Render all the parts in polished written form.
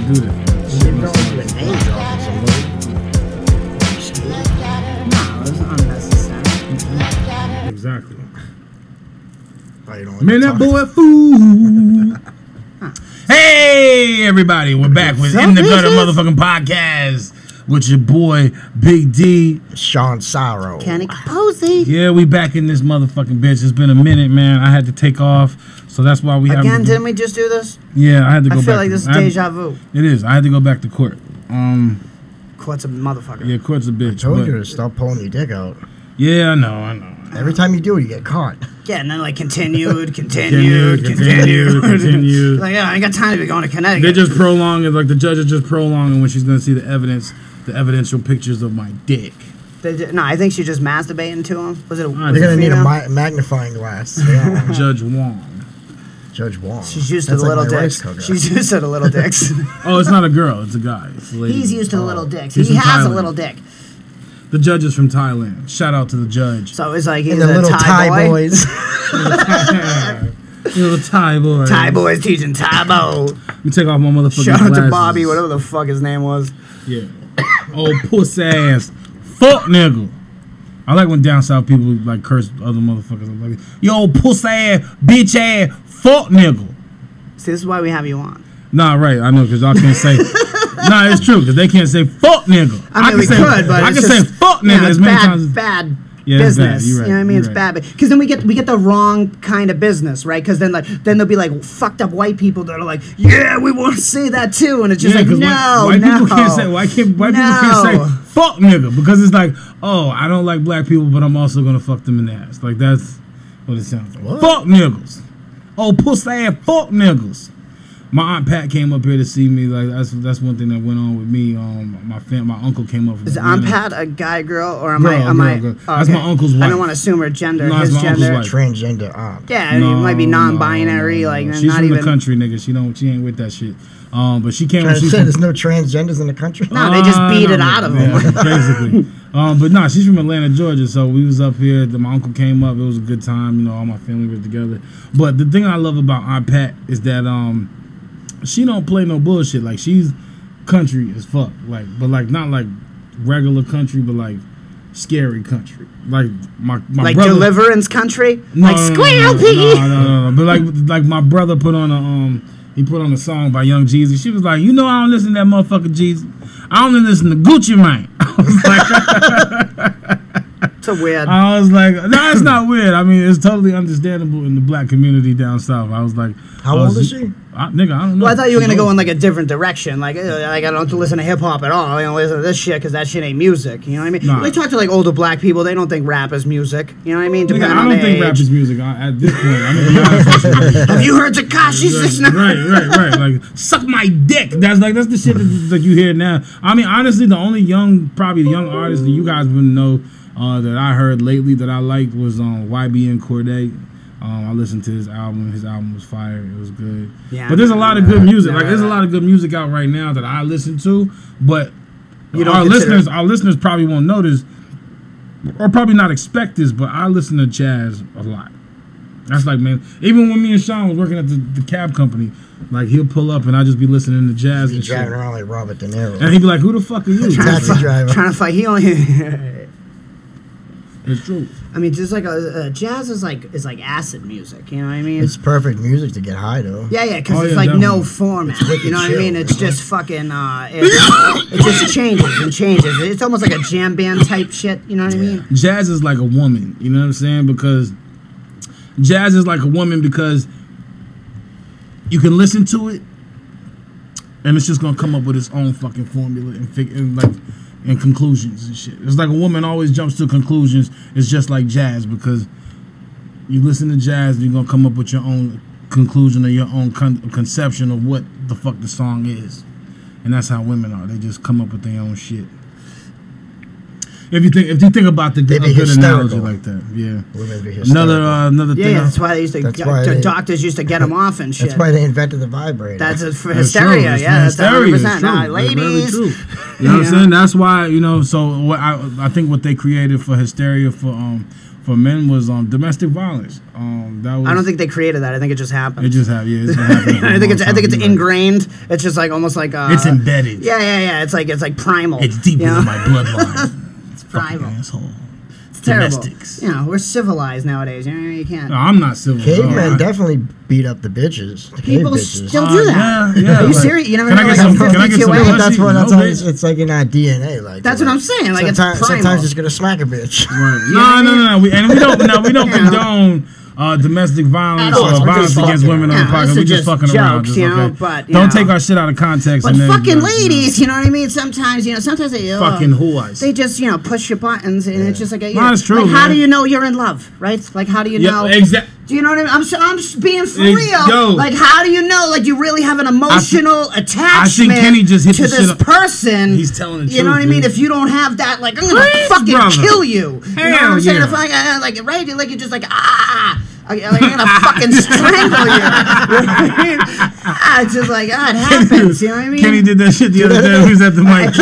do that. You didn't know you were name dropping somebody. No, it's unnecessary. Exactly. Oh, you don't Man, that boy fool. Hey, everybody, we're back with In the Gutter motherfucking podcast with your boy Big D, Shawn Sarro, Kenny Capozzi. Yeah, we back in this motherfucking bitch. It's been a minute, man. I had to take off, so that's why we Again, didn't we just do this? Yeah, I had to go back. I feel like this is deja vu. It is. I had to go back to court. Court's a motherfucker. Yeah, court's a bitch. I told you to stop pulling your dick out. Yeah, I know. Every time you do it, you get caught. Yeah, and then like continued. Continued. Like, yeah, I ain't got time to be going to Connecticut. They just prolong it, like the judge is just prolonging when she's gonna see the evidence, the evidential pictures of my dick. No, I think she's just masturbating to him. Was it? They're gonna need a magnifying glass. Judge Wong. Judge Wong. She's used to the little dicks. She's used to the little dicks. Oh, it's not a girl, it's a guy. It's a lady. He's used to the little dicks. He's He has Thailand. a little dick. The judge is from Thailand. Shout out to the judge. So it's like he's and the a little Thai boy. boys. Little Thai boys. Thai boys teaching Thai bo. Let me take off my motherfucking Shout out glasses. to Bobby, whatever the fuck his name was. Yeah. Old pussy ass. Fuck nigga. I like when down south people like curse other motherfuckers. I'm like, yo, pussy ass, bitch ass, fuck nigga. See, this is why we have you on. Nah, right. I know, because y'all can't say. Nah, it's true, because they can't say fuck nigga. I mean, we could, but I it's can just, say fuck nigga as many times. Bad Yeah, business. Bad. You're right. You know what I mean? It's Right. bad. Because then we get the wrong kind of business, right? Because then there'll be like fucked up white people that are like, yeah, we want to say that too, and it's just like, 'cause no, white no. people can't say white people can't say fuck nigga because it's like, oh, I don't like black people, but I'm also gonna fuck them in the ass. Like that's what it sounds like. What? Fuck niggas. Oh, pussy ass fuck niggas. My aunt Pat came up here to see me. Like that's one thing that went on with me. My uncle came up from Is Atlanta. Aunt Pat a guy, girl, or am Girl, I? girl. Oh, That's my uncle's wife. I don't want to assume her gender. No, his that's my uncle's gender. wife. Transgender aunt. Yeah, it might be non-binary. no. Like She's not from even. the country, nigga. She ain't with that shit. But she came. Trying to She's say from, there's no transgenders in the country. No, they just beat it out of them. Yeah, basically. But nah, she's from Atlanta, Georgia. So we was up here. My uncle came up. It was a good time. You know, all my family was together. But the thing I love about Aunt Pat is that she don't play no bullshit. Like she's country as fuck. Like, but like not like regular country, but like scary country. Like my like brother, Deliverance Country. No, Like Squeal Piggy. No. But like my brother put on a he put on a song by Young Jeezy. She was like, you know, I don't listen to that motherfucker Jeezy. I only listen to Gucci Mane. I was like, It's a weird. I was like, no, it's not weird. I mean, it's totally understandable in the black community down south. I was like, How old is she? Nigga, I don't know. Well, I thought you were gonna go in like a different direction. Like I don't listen to hip hop at all. I don't listen to this shit because that shit ain't music. You know what I mean? Nah. When they talk to like older black people, they don't think rap is music. You know what I mean? Nigga, Depending I on don't the think age. rap is music at this point. I'm gonna be honest with you. Have you heard Tekashi 6ix9ine? Right. Like, suck my dick. That's the shit that you hear now. I mean, honestly, the only young artist that you guys would know that I heard lately that I liked was YBN Cordae. I listened to his album. His album was fire. It was good. Yeah, but there's a lot of good music. Like there's a lot of good music out right now that I listen to. But our listeners probably won't notice or probably not expect this. But I listen to jazz a lot. That's like, man, even when me and Shawn was working at the cab company, like he'll pull up and I just be listening to jazz and shit. Driving around like Robert De Niro. And he'd be like, "Who the fuck are you?" Taxi driver. Trying to fight. He only. It's true. I mean, just like jazz is like acid music. You know what I mean? It's perfect music to get high though. Yeah, because Oh, it's yeah, like definitely. no format. wicked You know what I chill. mean? It's just fucking. It just changes and changes. It's almost like a jam band type shit. You know what I mean? Jazz is like a woman. You know what I'm saying? Because jazz is like a woman because you can listen to it and it's just gonna come up with its own fucking formula and conclusions and shit. It's like a woman always jumps to conclusions. It's just like jazz because you listen to jazz and you're gonna come up with your own conclusion or your own conception of what the fuck the song is. And that's how women are. They just come up with their own shit. If you think about the good analogy like that, yeah. Women be hysterical. Another thing. Yeah, that's why they used to. Doctors used to get them off and shit. That's why they invented the vibrator. That's for That's hysteria. true. Yeah, that's hysteria. 100%. Nah, That's very ladies. true. You know what I'm saying? That's why, you know. So what I think what they created for hysteria for for men was domestic violence. That was. I don't think they created that. I think it just happened. It just happened. Yeah, it's been happening I think it's ingrained. It's just like almost like it's embedded. Yeah. It's like primal. It's deeper than my bloodline. It's primal. Asshole. Terrible. Domestics. You know, we're civilized nowadays. You can't. No, I'm not civilized. Cavemen definitely beat up the bitches. The cave People bitches. still do that. Yeah. Are you like, serious? You never can I know get like some- a can I get 52 some A? pussy? That's what No, it's like in our DNA. Like That's what I'm saying. Like sometimes, it's primal. sometimes you're just gonna smack a bitch. Right. No. We don't condone domestic violence all. or We're violence just against fucking women on around. the podcast. This We're is just just fucking around. jokes, Just, you know, okay? but, you Don't know. take our shit out of context. But and then, fucking ladies, you know what I mean? Sometimes they fucking whores. They just push your buttons, and it's just like No, it's true, Like, how man. do you know you're in love, right? Like how do you know? Exactly. Do you know what I mean? I'm being for Yo. real. Like how do you know? Like you really have an emotional attachment Kenny just hit to the this shit up. person. He's telling the You know truth, what I mean? dude. If you don't have that, like I'm gonna Preach, fucking brother. kill you. You know what Hell I'm saying? yeah. If I like right, like you're just like I'm gonna fucking strangle you. It's just like it happens. You know what I mean? Kenny did that shit the other day. He was at the I mic.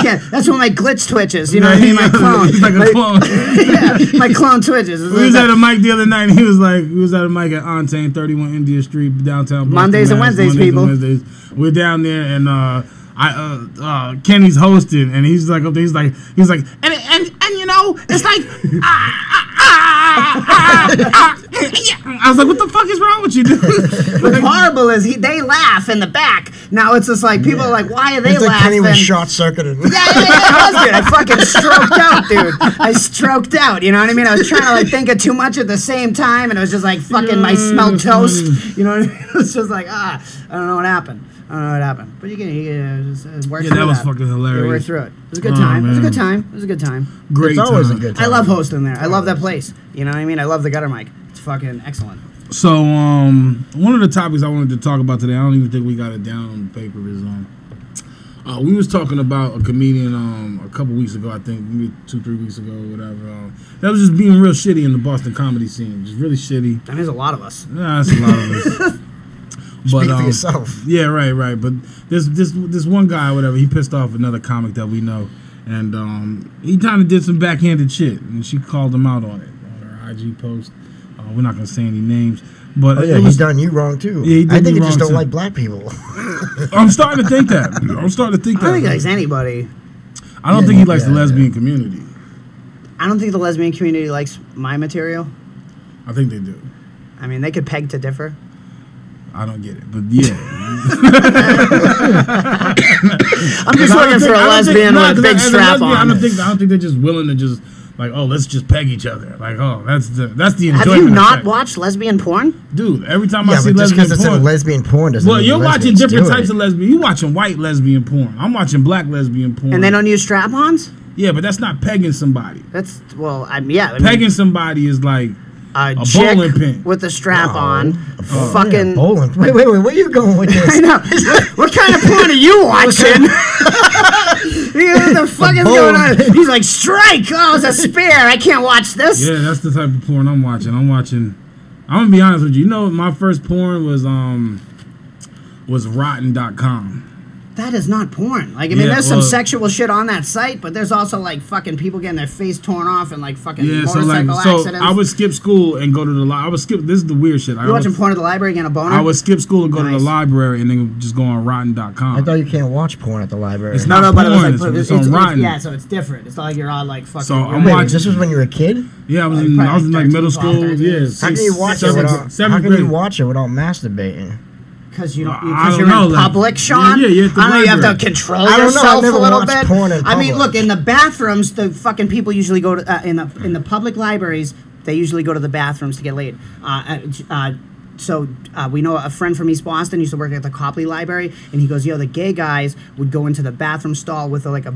can't. That's when my glitch twitches. You know what I mean? My clone. He's like a clone. Yeah, my clone twitches. It's We was like at a mic the other night, and he was at a mic at Antane, 31 India Street, downtown Boston, Mondays and Mass. Wednesdays, Mondays people. And Wednesdays. We're down there, and Kenny's hosting, and he's like, and you know, it's like, I was like, what the fuck is wrong with you, dude? What's horrible is they laugh in the back. Now it's just like people are like, why are they It's like laughing? Kenny was short circuited. Yeah, I was, dude. I fucking stroked out, dude. I stroked out. You know what I mean? I was trying to like think of too much at the same time, and it was just like fucking my smelled toast. You know what I mean? It was just like I don't know what happened. But you can just work through that was fucking hilarious. You work through it. It was a good time. It was a good time. It was a good time. Great It's always time. a good time. I love hosting there. I love that place. You know what I mean? I love the gutter mic. It's fucking excellent. So, one of the topics I wanted to talk about today, I don't even think we got it down on paper, is we was talking about a comedian a couple weeks ago, I think, maybe 2-3 weeks ago, or whatever. That was just being real shitty in the Boston comedy scene, just really shitty. And there's a lot of us. Yeah, that's a lot of us. Speak for yourself. Yeah, right. But this one guy, or whatever, he pissed off another comic that we know, and he kind of did some backhanded shit, and she called him out on it on her IG post. We're not gonna say any names, but He's done you wrong too. Yeah, he did I think me he just wrong, don't too. like black people. I'm starting to think that. I don't think he likes anybody. I don't think he likes the lesbian community. I don't think the lesbian community likes my material. I think they do. I mean, they could peg to differ. I don't get it, but yeah. I'm just looking for a lesbian with a big strap on. I don't think they're just willing to just like, oh, let's just peg each other. Like, oh, that's the enjoyment. Have you of not sex. watched lesbian porn? Dude, every time I Yeah, see but just lesbian because it's a porn, lesbian porn doesn't well, mean you're watching lesbians different do types it. of lesbian. You're watching white lesbian porn. I'm watching black lesbian porn. And they don't use strap-ons? Yeah, but that's not pegging somebody. That's I mean, Pegging somebody is like a bowling chick pin. with a strap on. Oh, Fucking. yeah, bowling. Wait, where are you going with this? I know. What kind of porn are you watching? What the fuck is going on? He's like, strike! Oh, it's a spear. I can't watch this. Yeah, that's the type of porn I'm watching. I'm gonna be honest with you. You know, my first porn was rotten.com. That is not porn. Like, I mean, there's some sexual shit on that site, but there's also like fucking people getting their face torn off and like fucking motorcycle accidents. I would skip school and go to the I would skip. This is the weird shit. You're watching porn at the library getting a boner? I would skip school and go to the Nice. library and then just go on rotten.com. I thought you can't watch porn at the library. It's not but it was porn. like, It's on Rotten. yeah, so it's different. It's not like you're on like fucking. So I'm Wait, watching. this was when you were a kid? Yeah, I was Like, in probably like middle 13, school. 12, 13. Yeah, How can you watch it without? How can you watch it without masturbating? Because I you're don't know, in like- public, Sean. Yeah, you're at the I don't know. You have library. to control I don't know, I've yourself never a little watched bit. porn in I mean, public. look, in the bathrooms, the fucking people usually go to in the public libraries. They usually go to the bathrooms to get laid. So we know a friend from East Boston used to work at the Copley Library, and he goes, "Yo, the gay guys would go into the bathroom stall with like a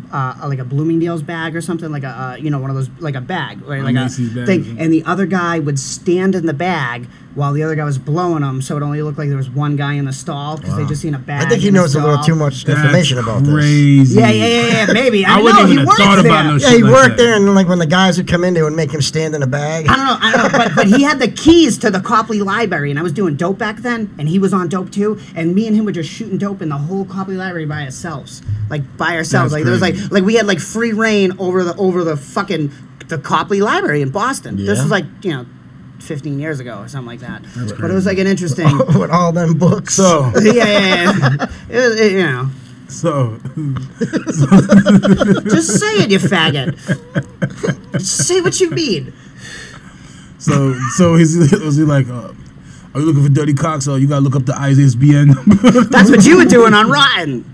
Bloomingdale's bag or something, like one of those, like a bag, right? Like a Macy's bag or thing, something. and the other guy would stand in the bag." while the other guy was blowing him, so it only looked like there was one guy in the stall because they just seen a bag. I think he in the knows a little stall. too much information about this. Crazy. Yeah, maybe. I wouldn't even have thought about no shit. Yeah, he like worked that. there, and like when the guys would come in, they would make him stand in a bag. I don't know, but he had the keys to the Copley Library, and I was doing dope back then, and he was on dope too, and me and him were just shooting dope in the whole Copley Library by ourselves, like That's like there was crazy. like we had like free reign over the fucking the Copley Library in Boston. This Yeah. was like 15 years ago or something like that. But it was like an interesting. With all them books. So, yeah. It was, so, just say it, you faggot. Just say what you mean. so was he like, are you looking for dirty cocks? Or you gotta look up the ISBN number? That's what you were doing on Rotten.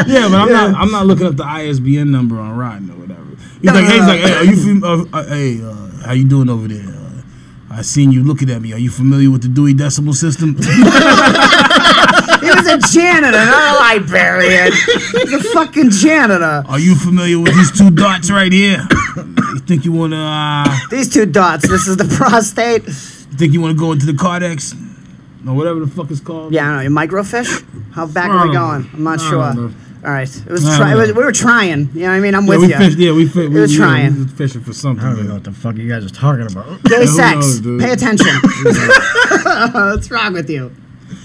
Yeah, but I'm not looking up the ISBN number on Rotten or whatever. He's like, hey, are you how you doing over there? I seen you looking at me. Are you familiar with the Dewey Decimal System? He was a janitor, not a librarian. He's a fucking janitor. Are you familiar with these two dots right here? You think you wanna? These two dots. This is the prostate. You think you wanna go into the Cardex? Or whatever the fuck it's called? Yeah, I don't know. Microfish? How back are we going? I'm not I sure. don't know. All right. We were trying. You know what I mean? I'm with we you. fished. Yeah, we were trying. We was fishing for something. I don't even know what the fuck you guys are talking about. Gay who sex. knows, dude? Pay attention. What's wrong with you?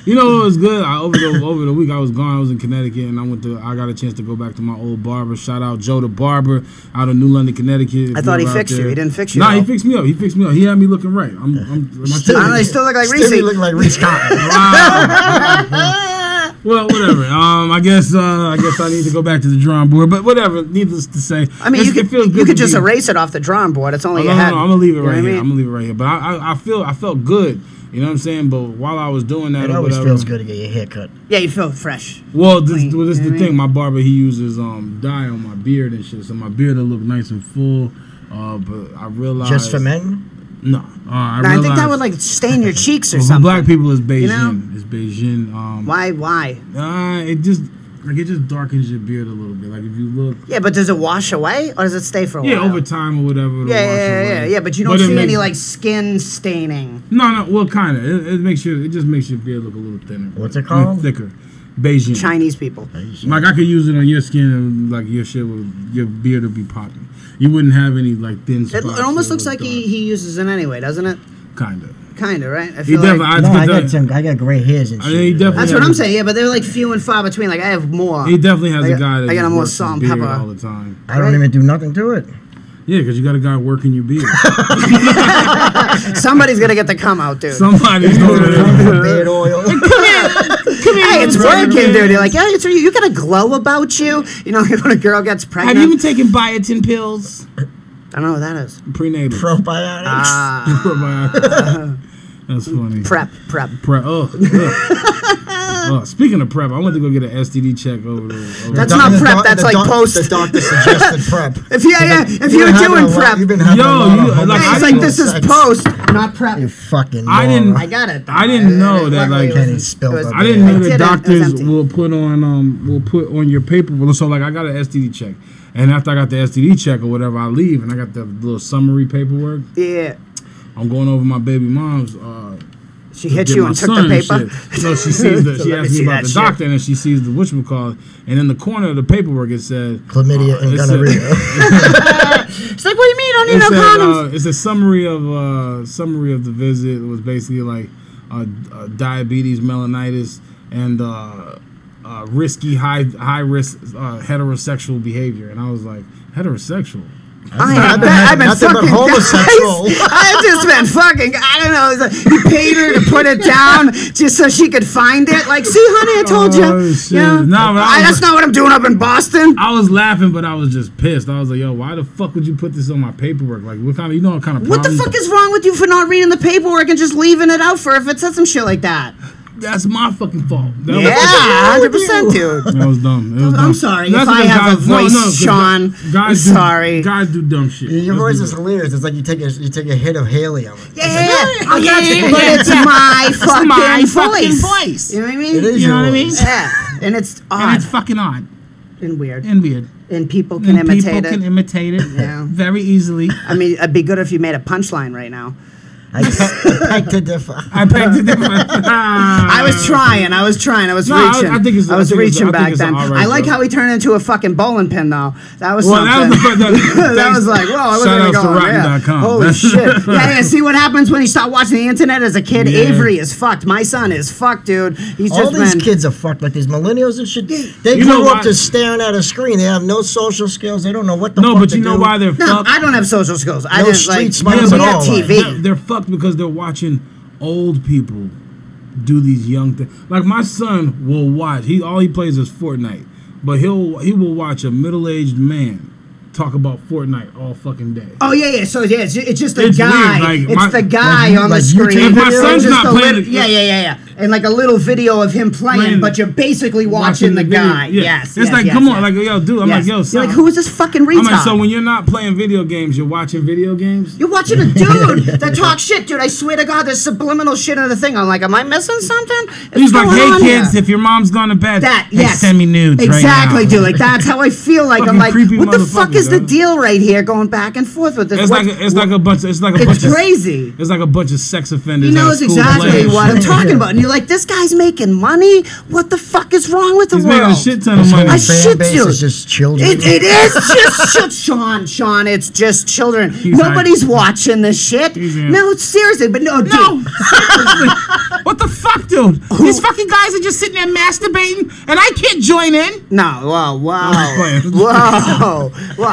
You know what was good? Over the week I was gone. I was in Connecticut, and I got a chance to go back to my old barber. Shout out Joe the barber out of New London, Connecticut. I thought he Out fixed you. there. He didn't fix you. Nah, though. he fixed me up. He had me looking right. I don't know. He still look like Reese. He look like Reese Cotton. Well, whatever. I guess I need to go back to the drawing board. But whatever. Needless to say, I mean, it feels good you could to just be- erase it off the drawing board. It's only No, a head. I'm gonna leave it You know right what I here. mean? I'm gonna leave it right here. But I felt good. You know what I'm saying? But while I was doing that, It or always whatever, feels good to get your hair cut. Yeah, you feel fresh. Well, this Clean, is you know the what I thing. mean? My barber, he uses dye on my beard and shit, so my beard will look nice and full. But I realized Just for men? No, I I think that realized- would like stain your cheeks or well, for something. black people, it's Beijing. You know? It's Beijing. Why? It just darkens your beard a little bit. Like if you look. Yeah, but does it wash away or does it stay for a while? Yeah, over time or whatever. it'll wash away. Yeah. But you don't it see any makes- like skin staining. No. Well, kind of. It just makes your beard look a little thinner. What's it called? Thicker. Beijing. Chinese people. Like I could use it on your skin, and like your beard would be popping. You wouldn't have any like thin spots. It almost looks like he uses it anyway, doesn't it? Kinda. Kinda, right? I He feel definitely. I got gray hairs and I shit. mean, he definitely. that's what I'm saying. Yeah, but they're like few and far between. Like I have more. He definitely has a guy that I got just more works his salt and beard pepper. all the time. I don't even do nothing to it. Yeah, because you got a guy working your beard. Somebody's gonna get the come out, dude. Somebody's doing it. Beard oil. Hey, it's working, dude. You're like, yeah, you got a glow about you. You know, when a girl gets pregnant. Have you been taking biotin pills? I don't know what that is. Prenatal. Probiotics. Ah, That's funny. prep. Prep. Oh, speaking of prep, I went to go get an STD check over there. That's not prep. That's like post. The doctor suggested prep. If you're doing prep, You've been having a lot of like, it's I like didn't- this is post, not prep. You fucking. I didn't- moron. I got it. I didn't know that, like- Kenny spilled up. I didn't know I that didn't. It was doctors empty. will put on your paper. So like I got an STD check, and after I got the STD check or whatever, I leave and I got the little summary paperwork. Yeah. I'm going over my baby mom's. She hit get you my and took son the and paper. shit. No, she sees the. So She let me asked me see about that the shit. doctor, and then she sees the whatchamacallit, and in the corner of the paperwork it said Chlamydia and it said- gonorrhea. She's like, what do you mean? I don't need It no said, condoms. it's a summary of the visit. It was basically like diabetes, melanitis, and risky high risk heterosexual behavior. And I was like, heterosexual. I've been nothing but fucking homosexual. I've just been fucking. I don't know. It's like, he paid her to put it down just so she could find it. Like, see, honey, I told you. Oh, shit. You know? No, but That's not what I'm doing up in Boston. I was laughing, but I was just pissed. I was like, yo, why the fuck would you put this on my paperwork? Like, what kind of What the problems? fuck is wrong with you for not reading the paperwork and just leaving it out for if it said some shit like that? That's my fucking fault. That was- Yeah, 100%, dude. That was dumb. It was dumb. I'm sorry That's if I because have a voice, 'cause Sean. guys I'm do- sorry. Guys do dumb shit. Your Let's voice do is that. hilarious. It's like you take a hit of helium. Yeah, Oh, yeah, but yeah, it's yeah. my It's fucking my voice. fucking voice. You know what I mean? It is You know what I yours. mean? Yeah, and it's And odd it's fucking odd and weird, and weird. and people can And imitate people it. can imitate it Yeah. very easily. I mean, it'd be good if you made a punchline right now. I beg to differ. I beg to differ. I was trying. I was reaching. I was reaching back then. I like how he turned into a fucking bowling pin, though. That was something. That was like, whoa, I wasn't going there. Holy shit. Yeah, see what happens when you start watching the internet as a kid? Yeah. Avery is fucked. My son is fucked, dude. He's all these kids are fucked. Like these millennials and shit. They grew up just staring at a screen. They have no social skills. They don't know what the fuck to do. No, but you know why they're fucked? I don't have social skills. I didn't street smarts at all. TV. They're fucked because they're watching old people do these young things. Like my son will watch. All he plays is Fortnite, but he will watch a middle-aged man talk about Fortnite all fucking day. Oh yeah. So yeah, it's just the guy. Weird. Like, it's the guy on the screen. If my son's not playing. Yeah. And like a little video of him playing, but you're basically watching the guy. Yeah. Yes. It's like, come on, like yo, dude. I'm like, yo, son. You're like, who is this fucking retard? I'm like, so when you're not playing video games, you're watching video games. You're watching a dude that talks shit, dude. I swear to God, there's subliminal shit in the thing. I'm like, am I missing something? He's like, hey kids, if your mom's gone to bed, send me nudes. Exactly, right now. Dude. Like that's how I feel. Like I'm like, what the fuck is the deal right here, going back and forth with this? It's like a bunch. It's crazy. It's like a bunch of sex offenders. He knows exactly what I'm talking about, and you're like, this guy's making money. What the fuck is wrong with the world? He's making a shit ton of money. A shit dude. It's just children. It is just Sean. It's just children. Nobody's watching this shit. No, seriously, but no, dude. No. What the fuck, dude? These fucking guys are just sitting there masturbating, and I can't join in. No, wow. Well,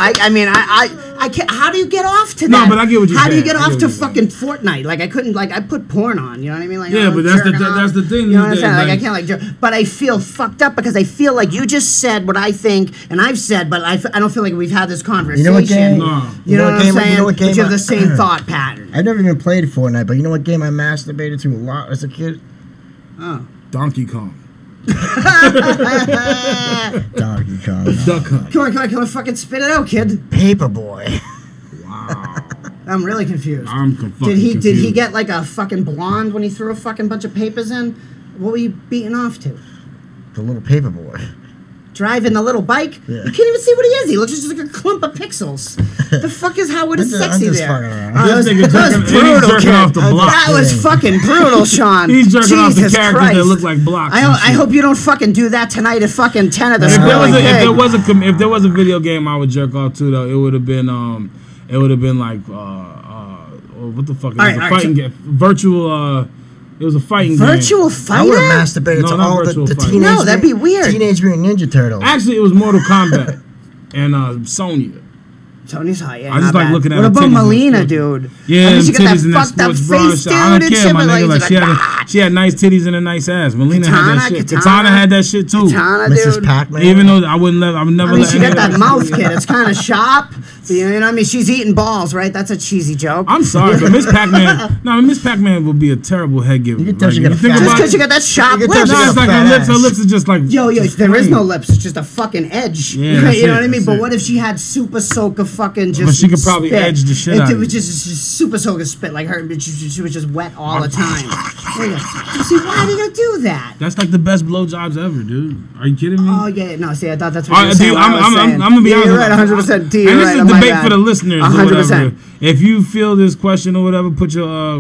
I mean, I can't. How do you get off to that? No, but I get what you're saying. How do you get off to fucking Fortnite? Like I couldn't. Like I put porn on. You know what I mean? Like yeah, but that's the thing. You know what I'm saying? Like I can't but I feel fucked up because I feel like you just said what I think, and I've said, but I don't feel like we've had this conversation. You know what game? No. You know what I'm saying? You know what game? But you have the same thought pattern. I've never even played Fortnite, but you know what game I masturbated to a lot as a kid? Oh. Donkey Kong. Donkey Kong. Duck Hunt. Come on, fucking spit it out, kid. Paperboy. Wow. I'm really confused. I'm confused. Did he get like a fucking blonde when he threw a fucking bunch of papers in? What were you beating off to? The little paperboy. Driving the little bike? Yeah. You can't even see what he is. He looks just like a clump of pixels. The fuck is Howard is sexy there? That was brutal, kid. Off the block. That was fucking brutal, Sean. He's jerking off the Jesus characters Christ. that look like blocks. I hope you don't fucking do that tonight at fucking 10 at the If school. there was a video game I would jerk off to, though, it would have been like what the fuck? It was a fighting game. It was a fighting game. Virtual Fighter? I would have masturbated to all the teenage. No, that'd be weird. Teenage Mutant Ninja Turtles. Actually, it was Mortal Kombat and Sonya. Tony's hot, yeah. I just like looking at what her about titties Melina, dude? Yeah, and she got that titties fucked up face, dude. I don't care, my nigga. Like, she had nice titties and a nice ass. Melina had that shit. Katana had that shit too. Katana, Mrs. dude. Pac-Man. Even though I would never let she got that mouth, kid. It's kind of sharp. You know what I mean? She's eating balls, right? That's a cheesy joke. I'm sorry, but Miss Pac-Man. No, Miss Pac-Man would be a terrible head giver. You can tell she got just because you got that sharp lips. No, it's like her lips are just like. Yo, there is no lips. It's just a fucking edge. Yeah, you know what I mean? But what if she had super soaker fucking just? But she could probably edge the shit out. It was just super soaker spit, like her. She was just wet all the time. See, why did I do that? That's like the best blowjobs ever, dude. Are you kidding me? Oh yeah, no. See, I thought that's what you were saying. I'm gonna be honest. You're right, 100%. And this is a debate for the listeners. 100%. If you feel this question or whatever, put your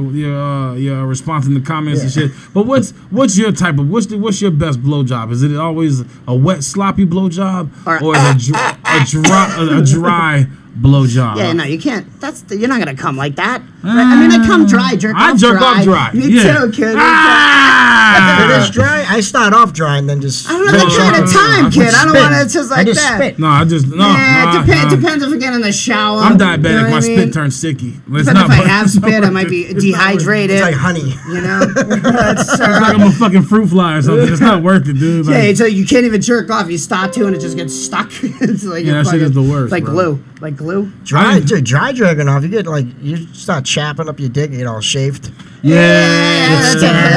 response in the comments and shit. But what's your type of what's your best blowjob? Is it always a wet sloppy blowjob or is a dry blowjob? Yeah, no, you can't. You're not gonna come like that. Right? I mean, I come dry, jerk off dry. Me too, kid. If it is dry, I start off dry and then just. I don't have that kind of time, kid. I don't want it just like that. Spit. No, it depends if I get in the shower. I'm diabetic. You know my spit turns sticky. But if I have spit, I might be dehydrated. It's like honey. You know? It's like I'm a fucking fruit fly or something. It's not worth it, dude. Yeah, so you can't even jerk off. You start to and it just gets stuck. It's like that shit is the worst. Like glue. Like glue. Dry jerking off. You start chapping up your dick. You get all shaved. Yeah,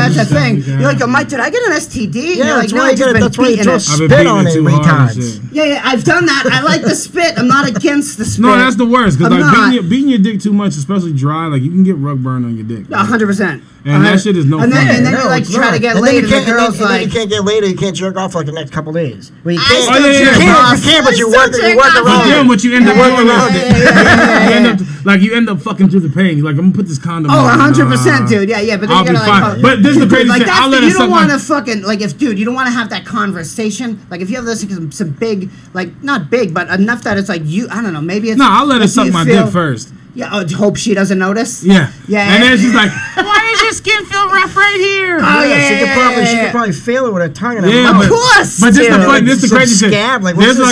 that's a thing. You're like, Mike, did I get an STD? Yeah, Like, that's why you throw spit on it, retards. Yeah, I've done that. I like the spit. I'm not against the spit. No, that's the worst. Because like beating your dick too much, especially dry, like you can get rug burn on your dick. 100%. And that shit is no fun. And then you like try to get laid, and the girl's like, you can't get laid, or you can't jerk off for like the next couple days. Well, you I can't, but you work around it. But you end up working around it. You end up fucking through the pain. You're like, I'm gonna put this condom on. Oh, 100%, dude. Yeah, but then I'll you gotta be fine. like, but this is the crazy shit. I'll let it you suck don't want to fucking like you don't want to have that conversation. Like if you have this some big, like not big, but enough that it's like I don't know, maybe it's. No, I'll let her suck my dick first. Yeah, hope she doesn't notice. Yeah. And then she's like, why does your skin feel rough right here? Oh yeah, she could probably feel it with her tongue in her mouth. Of course. But this the crazy shit. Scab, like, what kind of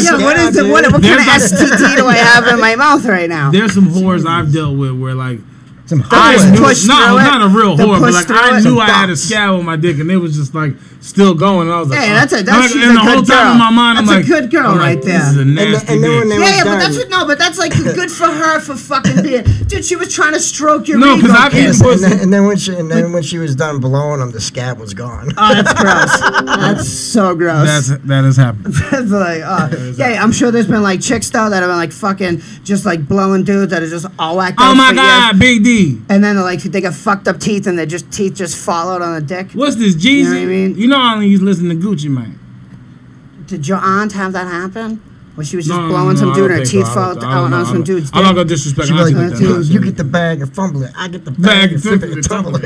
STD do I have in my mouth right now? There's some whores I've dealt with where like some not a real whore, but like I knew I had a scab on my dick, and it was just like still going. And I was like, hey, that's and the whole time in my mind, I'm like, that's a good girl right there. This is a nasty bitch. But that's like good for her for fucking being. Dude, she was trying to stroke your ego. Because I've eaten pussy. And then when she was done blowing him, the scab was gone. Oh, that's gross. That's so gross. That has happened. That's like, yeah, I'm sure there's been like chicks though that have been like fucking just like blowing dudes that are just all whacked out. Oh my god, Big D. And then they got fucked up teeth and teeth just fall out on the dick. What's this, Jeezy? You know what I mean? You know I only used to listen to Gucci, man. Did your aunt have that happen? When she was just blowing some dude and her teeth fall out on some dude's dick? I'm not gonna disrespect. She'd be like, dude, you get the bag and fumble it. I get the bag and flip it and tumble it.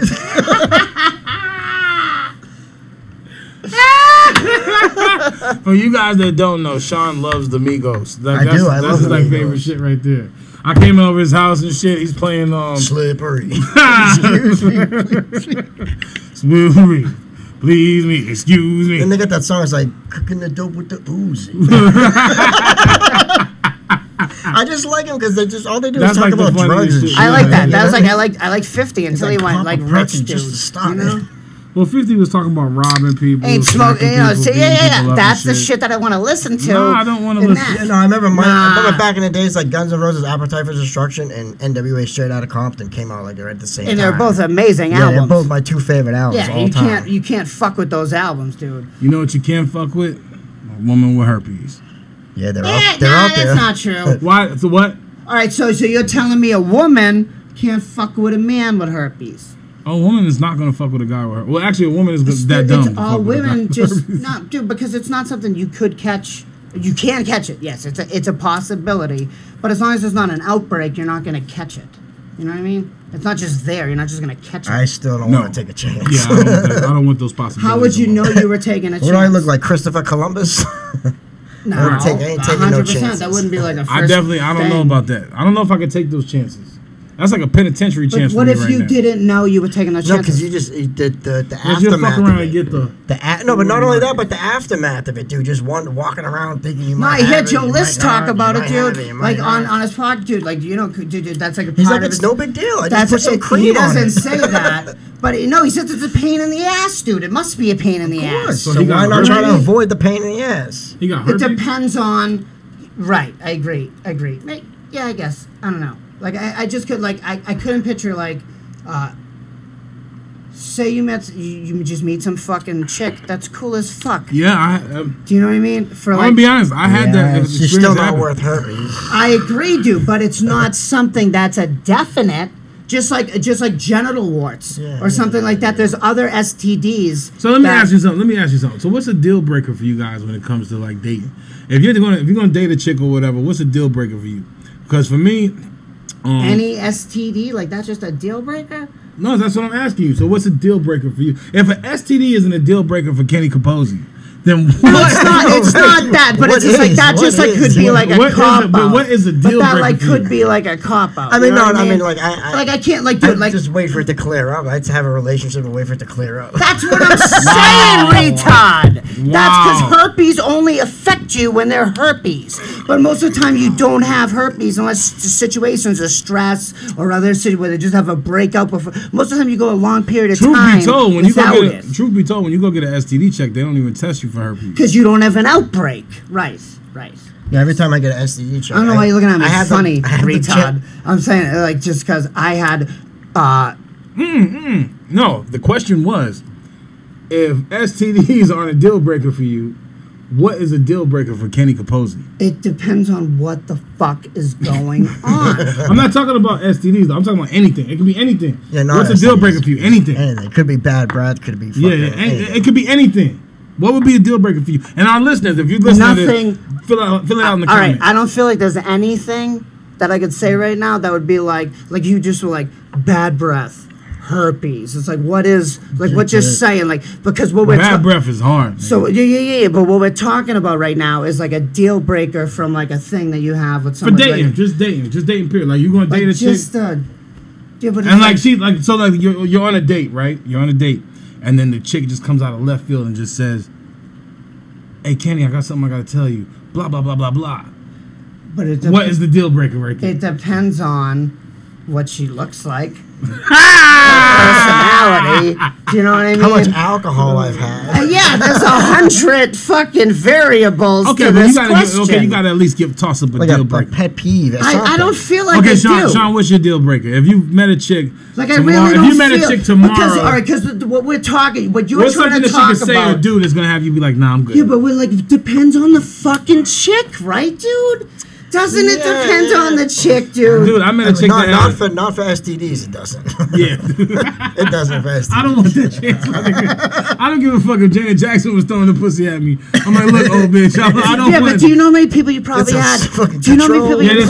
For you guys that don't know, Shawn loves the Migos. I do. I love his like favorite shit right there. I came over his house and shit. He's playing Slippery. Smooth. Please me, excuse me. Then they got that song. It's like cooking the dope with the Uzi. I just like him because all they do is talk about drugs and shit. I like that. That was like I like 50 until he went like rich dude. Just to stop, you know? Well, 50 was talking about robbing people. Ain't smoke, that's the shit that I want to listen to. No, I don't want to listen. Yeah, no, I remember back in the days, like Guns N' Roses, Appetite for Destruction, and NWA Straight Outta Compton came out like they're at the same time. And they're both amazing albums. Yeah, they're both my two favorite albums all time. You can't fuck with those albums, dude. You know what you can't fuck with? A woman with herpes. Yeah, they're out there. That's not true. Why? So what? All right, so you're telling me a woman can't fuck with a man with herpes? A woman is not gonna fuck with a guy with her. Well, actually, a woman is that dumb. It's all women just not, dude, because it's not something you could catch. You can catch it, yes. It's a possibility, but as long as there's not an outbreak, you're not gonna catch it. You know what I mean? It's not just there. You're not just gonna catch it. I still don't want to take a chance. Yeah, I don't want those possibilities. How would you know you were taking a chance? What do I look like, Christopher Columbus? No, I ain't taking no chances. That wouldn't be like a first I don't know about that. I don't know if I could take those chances. That's like a penitentiary chance for me right now. What if you didn't know you were taking those chances? No, because you just the aftermath. You'll fuck around and get no, but not only that, but the aftermath of it, dude. Just walking around thinking you might. I heard Joe List talk about it, dude. Like on his podcast, dude. Like dude, that's like a part He's like, it's no big deal. I just put some cream on it. He doesn't say that, but no, he says it's a pain in the ass, dude. It must be a pain in the ass. So why not try to avoid the pain in the ass? He got herpes? It depends on. Right, I agree. Yeah, I guess. I don't know. Like I just could I couldn't picture like, say you just meet some fucking chick that's cool as fuck. Yeah, do you know what I mean? I'm gonna be honest. I had that. She's still not worth herpes. I agree, dude, but it's not something that's a definite. Just like genital warts or something like that. There's other STDs. So let me ask you something. So what's a deal breaker for you guys when it comes to like dating? If you're gonna date a chick or whatever, what's a deal breaker for you? Because for me, any STD, like that's just a deal breaker? No, that's what I'm asking you. So what's a deal breaker for you? If an STD isn't a deal breaker for Kenny Capozzi, then what? No, it's not that, but it's just like that. Just like could be like a cop out. But what is a deal breaker? But that like could be like a cop out. I mean, no, I mean like I can't like do it like just wait for it to clear up. I'd have a relationship and wait for it to clear up. That's what I'm saying, retard. That's because herpes only affect you when they're herpes. But most of the time you don't have herpes unless it's situations of stress or other situations where they just have a breakup. Most of the time you go a long period of time. Truth be told, when you go get an STD check, they don't even test you for herpes. Because you don't have an outbreak. Right. Yeah, every time I get an STD check. I don't know why you're looking at me funny, retard. I'm saying, like, just because I had No, the question was, if STDs aren't a deal breaker for you, what is a deal breaker for Kenny Capozzi? It depends on what the fuck is going on. I'm not talking about STDs, though. I'm talking about anything. It could be anything. Yeah, no, what's a deal breaker for you? Anything. Anything. It could be bad breath. Could be fucking anything. It could be anything. What would be a deal breaker for you? And our listeners, if you're listening to this, fill it out in the comments. All right, I don't feel like there's anything that I could say right now that would be like you just were like, bad breath, herpes. It's like, what is, like, what you're saying, like, because what we're bad breath is hard. So yeah. But what we're talking about right now is like a deal breaker from like a thing that you have with someone. For dating, like, just dating. Period. Like, you gonna date a chick, yeah, but and like she, like, so like you're on a date, right? You're on a date, and then the chick just comes out of left field and just says, "Hey Kenny, I got something I gotta tell you." Blah blah blah blah blah. But what is the deal breaker right there? It depends on what she looks like. Personality. Do you know what I mean? How much alcohol I've had. Yeah, there's 100 fucking variables to but this question. you gotta at least toss up a like deal breaker. A pet peeve. I don't feel like okay, I Shawn, do. Shawn, what's your deal breaker? If you met a chick, like tomorrow, I really don't if you met feel, a chick tomorrow, because what we're talking, what you're what's trying something to that talk she could say about, or do that's gonna have you be like, nah, I'm good. Yeah, but we're like, it depends on the fucking chick, right, dude? Doesn't it depend on the chick, dude? Dude, I met a chick not for STDs, it doesn't. Yeah. It doesn't for STDs. I don't want that chance. I don't give a fuck if Janet Jackson was throwing the pussy at me. I'm like, look, old bitch, I don't want but do you know how many people you probably had? Do you know how many people you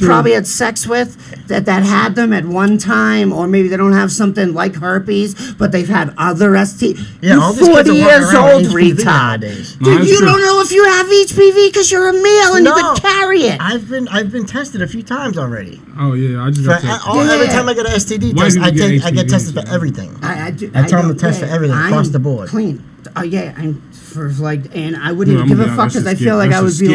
probably had sex with that had them at one time, or maybe they don't have something like herpes, but they've had other STDs? Yeah, you're 40 years old, retard. Dude, you don't know if you have HPV because you're a male and you can carry it. I've been tested a few times already. Oh yeah, I just got tested. Every time I get an STD test, I get tested for everything. I tell them to test for everything across the board. Clean. I'm for like, and I wouldn't even give a fuck because I feel like I would be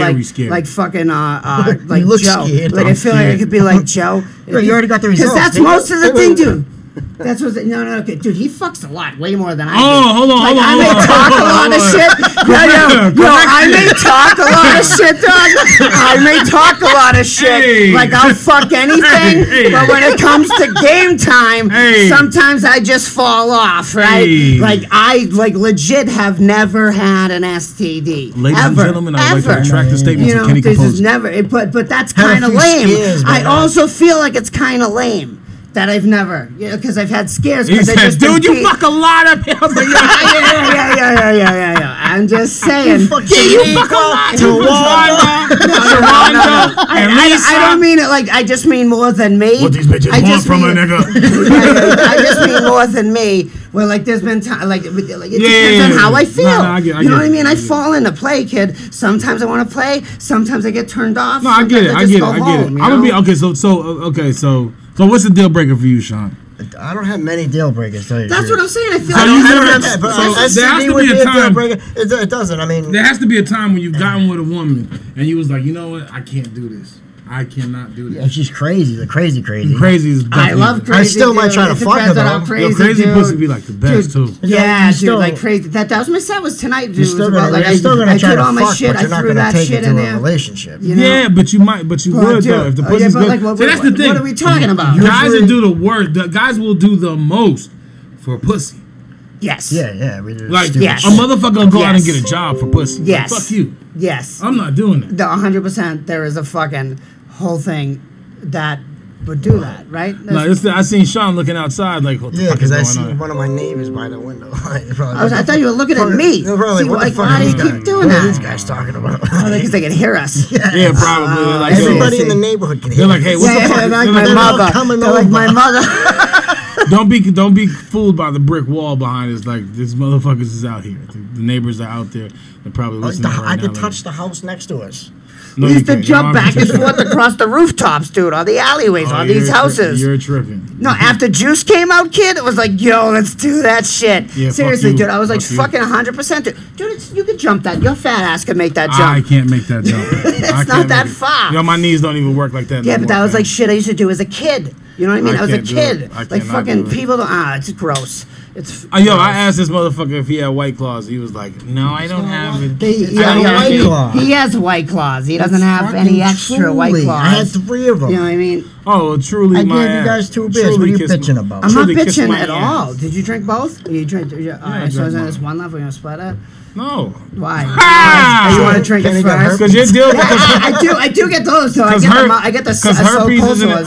like fucking like Joe. Like I feel like I could be like Joe. You already got the results. Because that's most of the thing, dude. That's what. No, okay, dude. He fucks a lot, way more than I do. Hold on. I may talk a lot of shit. Yo, I may talk a lot of shit, dog. I may talk a lot of shit. Like I'll fuck anything, but when it comes to game time, sometimes I just fall off, right? Like I legit have never had an STD. Ladies and gentlemen, I'd like to retract the statements of Kenny this Capozzi. is never. But that's kind of lame. I also feel like it's kind of lame. That I've never, because I've had scares. He says, dude, you fuck a lot of people. Yeah. I'm just saying. You fuck a lot. I don't mean it like, I just mean more than me. What these bitches want from a nigga. I just mean more than me. Well, like, there's been time, like it depends on how I feel. You know what I mean? I fall into play, kid. Sometimes I want to play. Sometimes I get turned off. No, I get it. I'm gonna be okay. So what's the deal breaker for you, Shawn? I don't have many deal breakers. That's what I'm saying. I feel there has to be a time. It doesn't. I mean, there has to be a time when you've gotten with a woman and you was like, you know what? I can't do this. I cannot do this. Yeah, she's crazy. The crazy. Crazy is. I love crazy. I still might try to fuck her though. Crazy pussy be like the best too. Yeah, dude, like crazy. That was my set was tonight. Dude, you're still gonna try to fuck, but you're not gonna take it to a relationship. Yeah, but you would though if the pussy's good. So that's the thing. What are we talking about? Guys that do the work. The guys will do the most for a pussy. Yes. Yeah. Like a motherfucker will go out and get a job for pussy. Yes. Like, fuck you. Yes. I'm not doing it. 100%. There is a fucking whole thing that would do that, right? No, I seen Shawn looking outside like, what the fuck is going on? Yeah, because I see one of my neighbors by the window. I thought you were looking at me. Why do you keep doing that? What are these guys talking about? Because they can hear us. Yeah, probably. Like, everybody in the neighborhood can hear us. They're like, hey, what the fuck? They're like my mother. They're like my mother. Don't be fooled by the brick wall behind us. Like, these motherfuckers is out here. The neighbors are out there. They're probably listening right now. I could touch the house next to us. No, we used to jump back and forth across the rooftops, dude, on the alleyways, on these houses. You're tripping. No, after Juice came out, kid, it was like, yo, let's do that shit. Yeah, seriously, dude, I was like fucking 100%. Dude, you could jump that. Your fat ass could make that jump. I can't make that jump. It's not that far. My knees don't even work like that. Yeah, but that was like shit I used to do as a kid. You know what I mean? I was a kid. Like fucking people don't. It's gross. It's Yo, I asked this motherfucker if he had White Claws. He was like, "No, I don't have it." White Claw. He has White Claws. He doesn't have any extra White Claws. I had 3 of them. You know what I mean? Oh, truly, I my gave you guys 2 beers. Truly What are you kiss bitching about? I'm not Truly kiss bitching my at ass. all. Did you drink both? You drink? So drank there's both. one left. We're gonna split it. No. Why? Ah! You want to drink it Kenny got first? Because your deal. I do get those. So I get them. I get the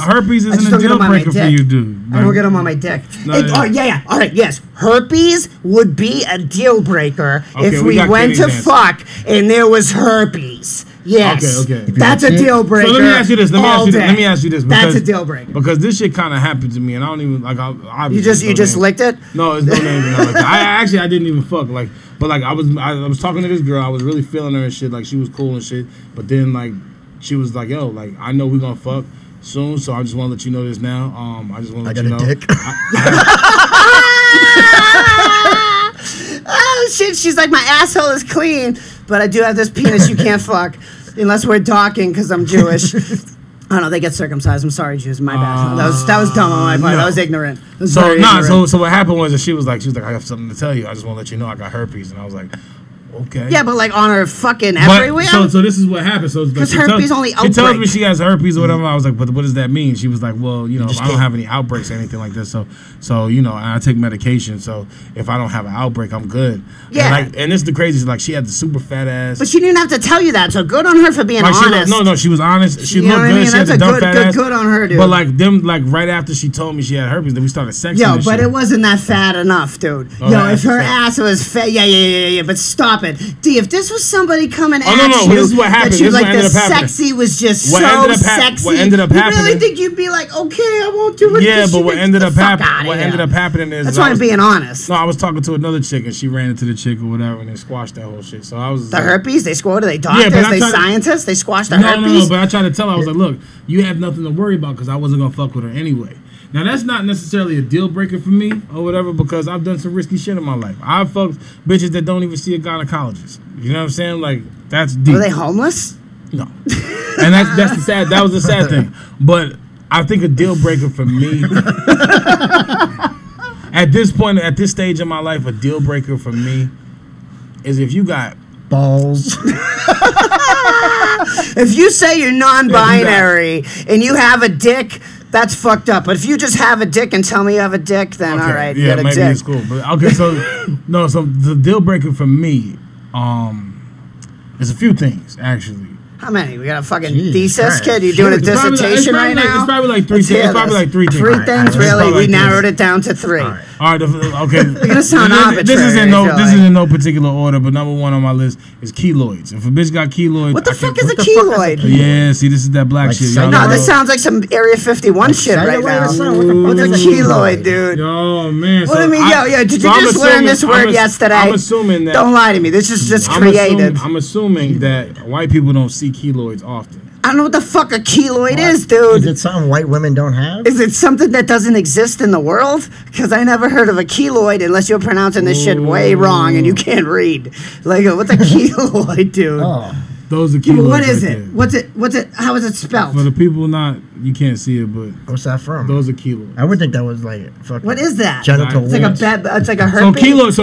herpes isn't a deal breaker for you, dude. I don't get them on my dick. No, Hey, yeah. oh yeah. All right. Yes. Herpes would be a deal breaker Okay, if we we got went to Kenny's answer. fuck and there was herpes. Yes. Okay. That's a deal breaker. So let me ask you this. Let all me ask you this. That's because- a deal breaker. Because this shit kind of happened to me, and I don't even like. You just licked it. No, it's no name. Like that. I didn't even fuck. Like, but like I was talking to this girl. I was really feeling her and shit. Like she was cool and shit. But then like she was like, "Yo, like I know we gonna fuck soon, so I just want to let you know this now. I just want to let you know." I got a dick. Oh shit! She's like, my asshole is clean, but I do have this penis you can't fuck unless we're talking because I'm Jewish. Oh no, they get circumcised. I'm sorry, Jews. My bad. That was dumb on my part. No. That was ignorant. That was So very nah. ignorant. So what happened was that she was like, I have something to tell you. I just want to let you know I got herpes, and I was like, okay. Yeah, but like on her fucking But- everywhere. So this is what happened. So Because she herpes only She tells outbreak. me she has herpes or whatever. I was like, but what does that mean? She was like, well, you know, just I don't can't- have any outbreaks or anything like this. So you know, and I take medication. So if I don't have an outbreak, I'm good. Yeah. And this is the craziest. Like she had the super fat ass. But she didn't have to tell you that, so good on her for being Like honest. she was honest. She You know looked what I good. mean? She had That's the a dumb fat ass. good on her, dude. But like them, like right after she told me she had herpes, then we started sexting. Yo, and but shit. it wasn't that fat enough, dude. Oh, Yo, that if her ass ass was fat, yeah, but stop it. D, if this was somebody coming Oh, at no, no, you, this is what happened. that you This is like what the ended up happening. sexy was just What so ended up sexy. what ended up you really happening- think you'd be like, okay, I won't do it. Yeah, She but what gets ended the up fuck happening? outta What here. ended up happening is That's I why I'm was- being honest. No, I was talking to another chick and she ran into the chick or whatever and they squashed that whole shit. So I was The like, herpes, they squatted, they doctors, but I they tried to- scientists, they squashed the No, herpes. but I tried to tell her, I was like, look, you have nothing to worry about because I wasn't gonna fuck with her anyway. Now that's not necessarily a deal breaker for me or whatever because I've done some risky shit in my life. I've fucked bitches that don't even see a gynecologist. You know what I'm saying? Like that's deep. Were they homeless? No, and that's the sad. That was the sad thing. But I think a deal breaker for me at this point, at this stage in my life, a deal breaker for me is if you got Balls. If you say you're non-binary and you have a dick, that's fucked up. But if you just have a dick and tell me you have a dick, then all right, you yeah, got a maybe dick. it's cool. But okay, so no, so the deal breaker for me, is a few things actually. How many? We got a fucking Jesus thesis, Christ. kid? You doing a It's probably like- dissertation right now? It's probably like three Let's things. hear It's probably this. like three things. Three All right, things, it's really? probably We like narrowed this. it down to 3. All right. All right, okay. You're gonna sound This arbitrary. is in I no. feel This like. is in no particular order, but number one on my list is keloids. If a bitch got keloids, What the I fuck can't- is a the fuck is a keloid? Yeah, see, this is that black Like shit. celluloid? Y'all No, know- this sounds like some Area 51 shit right Celluloid now. or something? What the fuck What's a is a keloid, keloid? dude? Oh man. What do you mean, yo, did you just learn this word yesterday? I'm assuming that. Don't lie to me. This is just I'm created. I'm assuming that white people don't see keloids often. I don't know what the fuck a keloid is, Is dude. it something white women don't have? Is it something that doesn't exist in the world? Because I never heard of a keloid unless you're pronouncing this shit way wrong and you can't read. Like, what's a keloid, dude? Oh. Those are Yeah, but keloids. what is right it? there. What's it? How is it spelled? For the people you can't see it, but What's that from? those are keloids. I would think that was like fucking What is that? genital It's like a warts. bed. It's like a So herpes. keloids,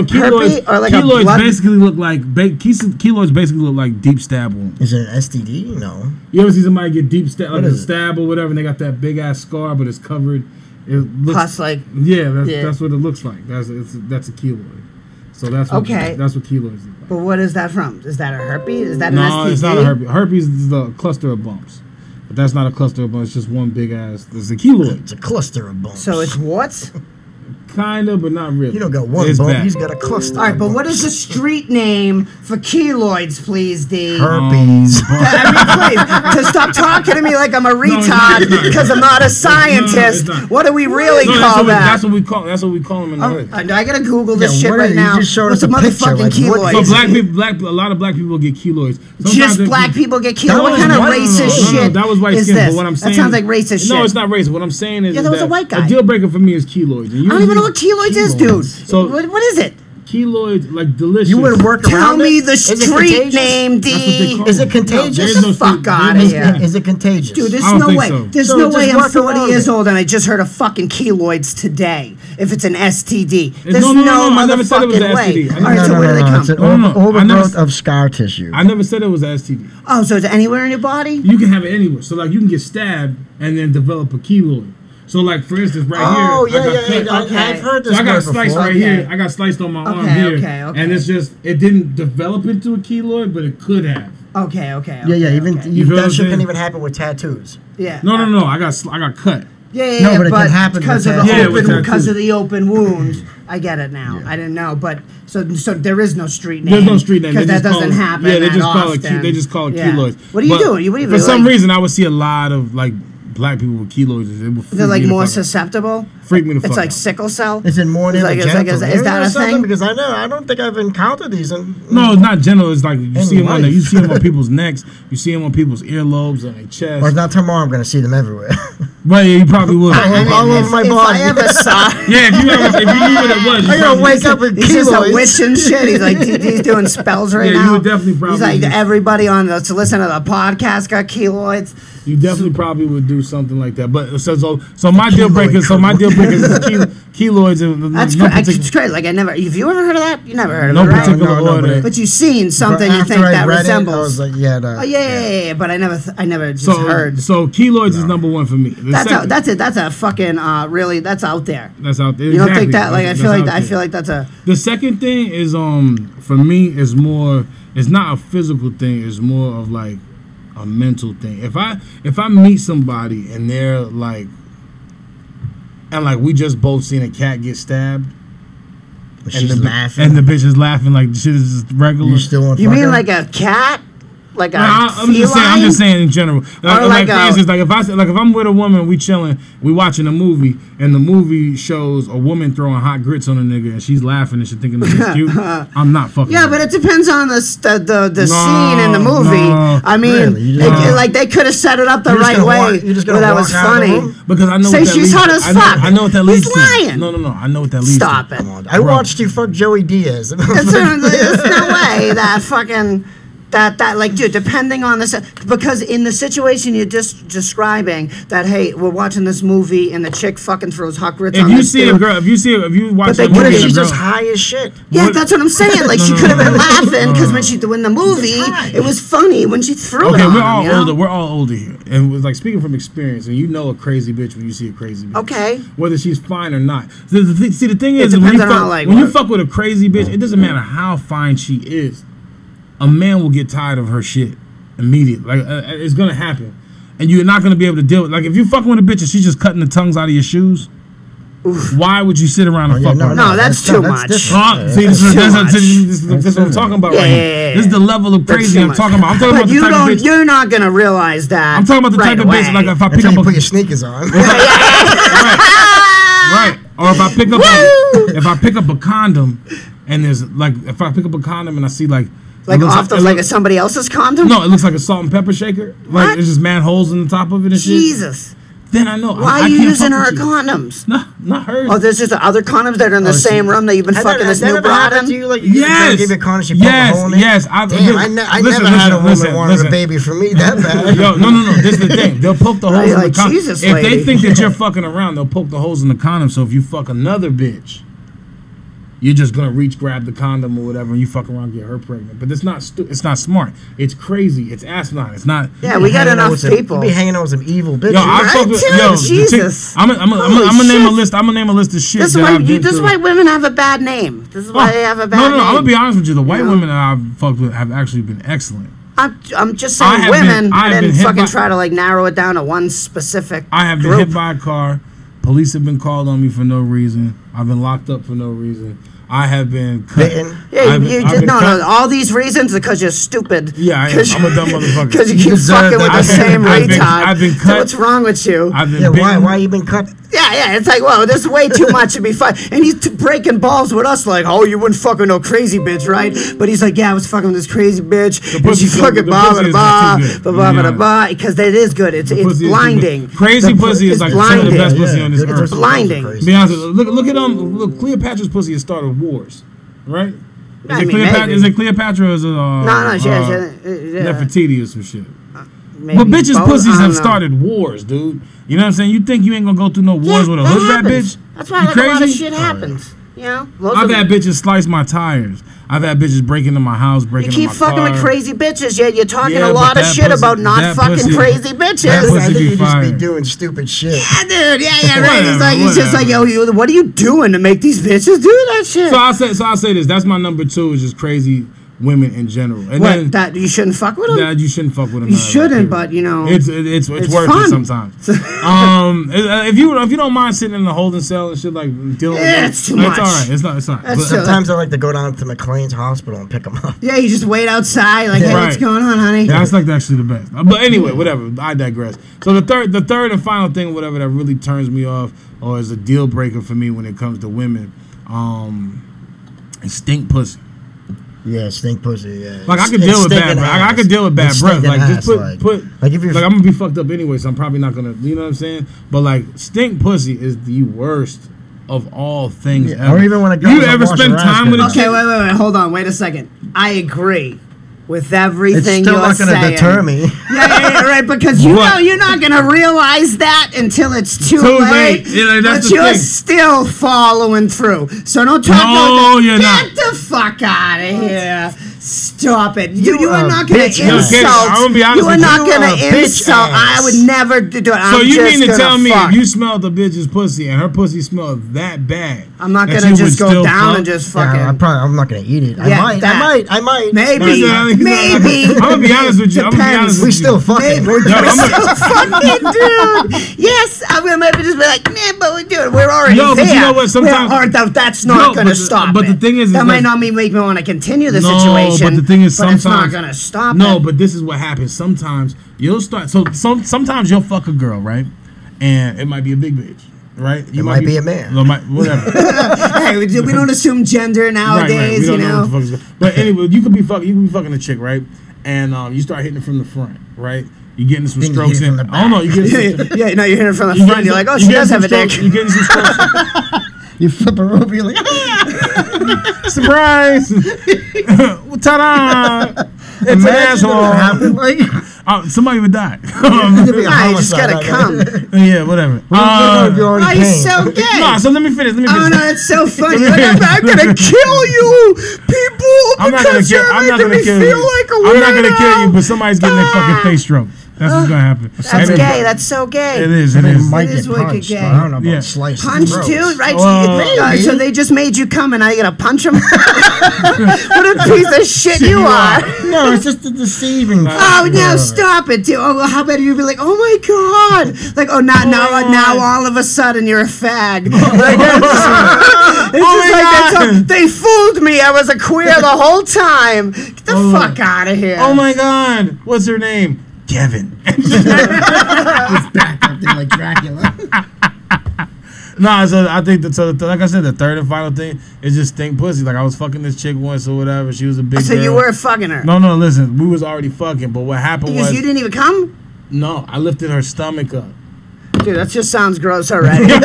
or like keloids a blood. basically look like keloids basically look like deep stab wounds. Is it an STD? No. You ever see somebody get deep stab, like What a is it? stab or whatever, and they got that big ass scar, but it's covered. It looks Plus, like, yeah, Yeah. that's what it looks like. That's a keloid. So that's what, Okay. That's what keloids look like. but what is that from? Is that a herpes? Is that an No, STD? it's not a herpes. Herpes is the cluster of bumps, but that's not a cluster of bumps. It's just one big ass. It's a keloid, It's a cluster of bumps. So it's what? kind of, but not really. You don't got one It's bump. bad. He's got a cluster. All right, of but what bumps. is the street name for keloids, please, D? Herpes. I mean, please, to stop talking to me like I'm a it's not, retard it's not. because I'm not a it's scientist. not. What do we really No, call that? That's what we call. That's what we call them in the hood. I gotta Google this Yeah, shit what right is it? You now. just showed What's us a a picture, motherfucking like, what- keloid? So black people, a lot of black people get keloids. Sometimes Just they- black people get keloid. That What was kind of white- racist no, shit that was white is skin. this? But what I'm saying that sounds like racist shit. No, it's not racist. What I'm saying is Yeah, that was a white guy. A deal breaker for me is keloids. And I don't even know what keloids is, dude. So- what is it? keloids, like delicious. You wouldn't work Tell around me it? the Is it street contagious? name, That's what they D. call Is it them. contagious? There's no Fuck street- outta there's here. Is it contagious? Dude, there's I don't no think way. so. There's So no just way I'm work 40 around years it. old and I just heard of fucking keloids today. If it's an STD, there's No, no, no, I never said it was motherfucking an way. STD. All right, so where do they come? It's an No, no, no. I never overgrowth s- of scar tissue. I never said it was STD. Oh, so it's anywhere in your body? You can have it anywhere. So like you can get stabbed and then develop a keloid. So like for instance, right Oh, here, I got cut. yeah. Okay. I've heard So this I got word sliced before. right Okay. here. I got sliced on my arm Okay, here, okay. and it's just it didn't develop into a keloid, but it could have. Okay. Yeah, even okay. You feel what that I'm shit can saying? even happen with tattoos. Yeah. No. I got cut. Yeah, No, but it can happen because with of the tattoos. Yeah, with open because tattoos. of the open wound. I get it now. I didn't know, but so there is no street name. There's no street name. because They that just call doesn't it- happen. Yeah, they that just call it. often. They just call it Yeah. keloids. What are you But doing? You for some like, reason, I would see a lot of like black people with keloids. It would freak they're like me the more fuck out. susceptible. Freak me the fuck It's like out. sickle cell. Is it more It's near like- the it's like- genital is that area or a something? thing? Because I don't think I've encountered these. No, it's not general. It's like you see them on life. you see them on people's necks. You see them on people's earlobes and their chest. Or it's not tomorrow. I'm going to see them everywhere. Right, yeah, you probably would. all over my if body. I ever saw. Yeah, if you knew what it was, you I gotta probably- wake up with He's just a keloids. witch and shit. He's like he's doing spells right Yeah, now. you would definitely He's probably like just- everybody on the to listen to the podcast got keloids. You definitely probably would do something like that. But so my deal breaker. So my deal breaker is keloids. And That's no crazy. particular- It's crazy. Like I never. Have you ever heard of that? You never heard of No it, right? particular No, order. but But you've seen something you After think I that read resembles. it, I was like, yeah, Oh yeah. But I never just heard. So keloids is number one for me. The That's second- that's it. That's a fucking really. That's out there. That's out there. You don't Exactly. think that? Like I That's feel like out I there. feel like that's a. The second thing is for me is more. It's not a physical thing. It's more of like a mental thing. If I meet somebody and they're like, and like we just both seen a cat get stabbed. she's and the, laughing. And the bitch is laughing like shit is just regular. You still want You mean fucking- like a cat? Like a I'm just saying. I'm feline? just saying in general. like for a- instance, like if I'm with a woman, we chilling, we watching a movie, and the movie shows a woman throwing hot grits on a nigga, and she's laughing and she's thinking this is cute. I'm not fucking. Yeah, with but her. it depends on the scene in the No, movie. no. I mean, Really? You just- like they could have set it up the You're just right gonna way walk- you're just gonna where that walk was out of the funny. room? Because I know Say what that she's leads hot to. as I know- fuck. I know what that He's leads to. lying. No. I know what that leads Stop to. it. I watched you fuck Joey Diaz. There's no way that fucking that like dude, depending on the because in the situation you're just describing that hey, we're watching this movie and the chick fucking throws hot grits If on you this see dude. a girl, if you watch they a could What movie, if and a she's girl- just high as shit? Yeah, What- that's what I'm saying. Like she no, could have no, been no. laughing because No. when she in the movie, it was funny when she threw it Okay, on we're him, all you know? older. We're all older here, and it's like speaking from experience, and you know a crazy bitch when you see a crazy bitch. Okay. Whether she's fine or not. See, the thing It is, when you depends on fuck, like when you what- fuck with a crazy bitch, it doesn't matter how fine she is. A man will get tired of her shit immediately. Like it's gonna happen, and you're not gonna be able to deal with. Like if you fucking with a bitch and she's just cutting the tongues out of your shoes. Why would you sit around and yeah, fuck no, her? No, that's too much. different. See, this too is much. what I'm talking about Yeah, right yeah, here. yeah, This is the level of That's crazy too I'm much. talking about. I'm talking But about the you type of don't. bitch. You're not gonna realize that. I'm talking about the right type of bitch. away. Like if I pick Until up you a put your sneakers on. right, or if I pick up if I pick up a condom and there's like if I pick up a condom and I see like Like it looks off it of like looks- somebody else's condom. no, it looks like a salt and pepper shaker. Like What? there's just mad holes in the top of it and shit. Jesus. Then I know. Why I are you can't using fuck her with you. condoms? No, not hers. Oh, there's just the other condoms that are in the same room that you've been fucking this new broad in? to you? Like, Yes. you give your condom, she poke a hole in it? Yes. Damn, I listen, never had a woman listen, wanting listen. a baby from me that bad. Yo, no. This is the thing. They'll poke the holes in like, the condom. Jesus, If lady. they think that you're fucking around, they'll poke the holes in the condom. So if you fuck another bitch, you're just gonna reach, grab the condom or whatever, and you fuck around, get her pregnant. But it's not. It's not smart. It's crazy. It's asinine. It's not. Yeah, we got Hanging out enough with some- people. You be hanging out with some evil bitches. Yo, I Right, fuck with too? yo. the chick- Jesus. I'm Holy gonna name a shit. list. I'm gonna name a list of shit This is that why I've been this is through. why women have a bad name. This is why they have a bad no, name. I'm gonna be honest with you. The white know? women that I've fucked with have actually been excellent. I'm just I saying have women. been- I I have didn't been hit fucking by- try to like narrow it down to one specific I have been group. hit by a car. Police have been called on me for no reason. I've been locked up for no reason. I have been cut. Bitten. Yeah, I've you been- I've just been no. cut. All these reasons because you're stupid. Yeah, I am. I'm a dumb motherfucker. Because you You keep deserve fucking that. with the same I've been- retard. I've been So cut. what's wrong with you? I've been Yeah, bitten. why you been cut? Yeah, it's like, whoa, this is way too much to be fun. And he's breaking balls with us, like, oh, you wouldn't fuck with no crazy bitch, right? But he's like, yeah, I was fucking with this crazy bitch. And she pussy- fucking the blah, pussy blah, is not blah, too good, blah, to be blah, honest. blah, because it is good. It's Pussy is too good. blinding. Crazy pussy is it's like some of the blinding. best pussy on this good earth. pussy. Blinding. Crazy. To be honest, look, Cleopatra's pussy has started wars. right? I mean, Is it Cleopatra or is it no, she Nefertiti or some shit? maybe But bitches' both, pussies I have don't know. started wars, dude. You know what I'm saying? You think you ain't gonna go through no wars with a that hood rat happens. bitch? That's why You like, a lot of crazy? shit happens. You know, loads I've of- had bitches slice my tires. I've had bitches break into my house, You breaking keep into my fucking car. with crazy bitches, yet you're talking Yeah, a lot but of that shit pussy- about not that fucking pussy- crazy bitches. that I pussy think be you just be fire. doing stupid shit. Yeah, dude. Yeah, right. Whatever, It's just like, yo, what are you doing to make these bitches do that shit? So I'll say this. That's my number 2 is just crazy women in general. And What, then that you shouldn't fuck with them? that you shouldn't fuck with them. You shouldn't, but you know, it's it's worth fun. it sometimes. If you don't mind sitting in the holding cell and shit like dealing Yeah, with it's too It's much. all right. It's not. That's But- too- Sometimes I like to go down to McLean's hospital and pick them up. yeah, you just wait outside, like, hey, Right. what's going on, honey? Yeah, that's like actually the best. But anyway, whatever. I digress. So the third and final thing, whatever, that really turns me off or is a deal breaker for me when it comes to women, is stink pussy. Yeah, stink pussy. Yeah, Like I could deal with bad breath. I could deal with bad It's breath. stinking Like ass, just put like if you're like I'm gonna be fucked up anyway, so I'm probably not gonna. You know what I'm saying? But like stink pussy is the worst of all things ever. or even when a girl You doesn't ever wash spend her ass time with a good. chick? Okay, wait, hold on, wait a second. I agree with everything It's still you're not going to saying. deter me. Yeah, right, because you What? know you're not gonna realize that until it's too Too late. late. Yeah, that's but the you're thing. still following through. So don't talk No, about you're Get not. the fuck out of here. Stop it. You You are a not gonna bitch insult. ass. Yo, Kenny, I'm gonna be honest You are with not you. gonna You a bitch insult. I ass. would never do it. So I'm you just mean to gonna tell me fuck. if you smelled the bitch's pussy and her pussy smelled that bad? I'm not that gonna you just would go still down fuck? and just Yeah, fucking. I'm not going to eat it. Yeah, I might. Maybe. Maybe. I'm gonna be honest with you. I'm gonna be Depends. honest We with still you. fucking. Yo, I'm Fucking dude. Yes, I'm gonna maybe just be like, man, but we're doing. We're already Yo, there. but you know what, sometimes- that's No, not but gonna the- stop. but the it. thing is that might that- not make me want to continue the No, situation. but the thing is but it's not sometimes- gonna stop. No, it. but this is what happens. Sometimes you'll start. Sometimes you'll fuck a girl, right? And it might be a big bitch, right? You It might be a man. Whatever. hey, we don't assume gender nowadays. We You don't know. what the fuck is going. But anyway, you could be fucking a chick, right? And you start hitting it from the front, right? You getting some Then you strokes hit it in. from the I don't know. You yeah, get yeah, no, you're hearing from the you front. getting You're like, some- oh, you she getting does have a some dick. strokes- You getting some strokes. You flip her over, you're like, Surprise! Ta-da! It's an imagine if it asshole. happened, like, Somebody would die. it'd be a Nah, you just homicide, gotta come. Yeah, whatever. What if you're already Oh, you're paying? so gay. No, so let me finish. Oh no, it's so funny. You're like, I'm gonna kill you, people, I'm not gonna because kill. you're I'm not making gonna me kill feel you. like a I'm not gonna kill you, weirdo. but somebody's getting their fucking face stroked. That's what's gonna happen. That's gay. That's so gay. It is. I It think is. it might It is get wicked punched. gay. I don't know about Yeah. sliced. Punch throats. too, right? Well, So they just made you come, and now you gotta punch them. What a piece of shit you are. No, it's just a deceiving. Oh no! Stop it, dude. Oh, well, how about you be like, oh my god, like, oh now all of a sudden you're a fag. Like, it's just like God. they fooled me. I was a queer the whole time. Get the fuck out of here. Oh my God! What's her name? Kevin. back up there like Dracula. Nah, so I think like I said, the third and final thing is just stink pussy. Like I was fucking this chick once or whatever. She was a big So girl. you were fucking her. No, listen. We was already fucking, but what happened Because was you didn't even come? no. I lifted her stomach up. Dude, that just sounds gross already. I'm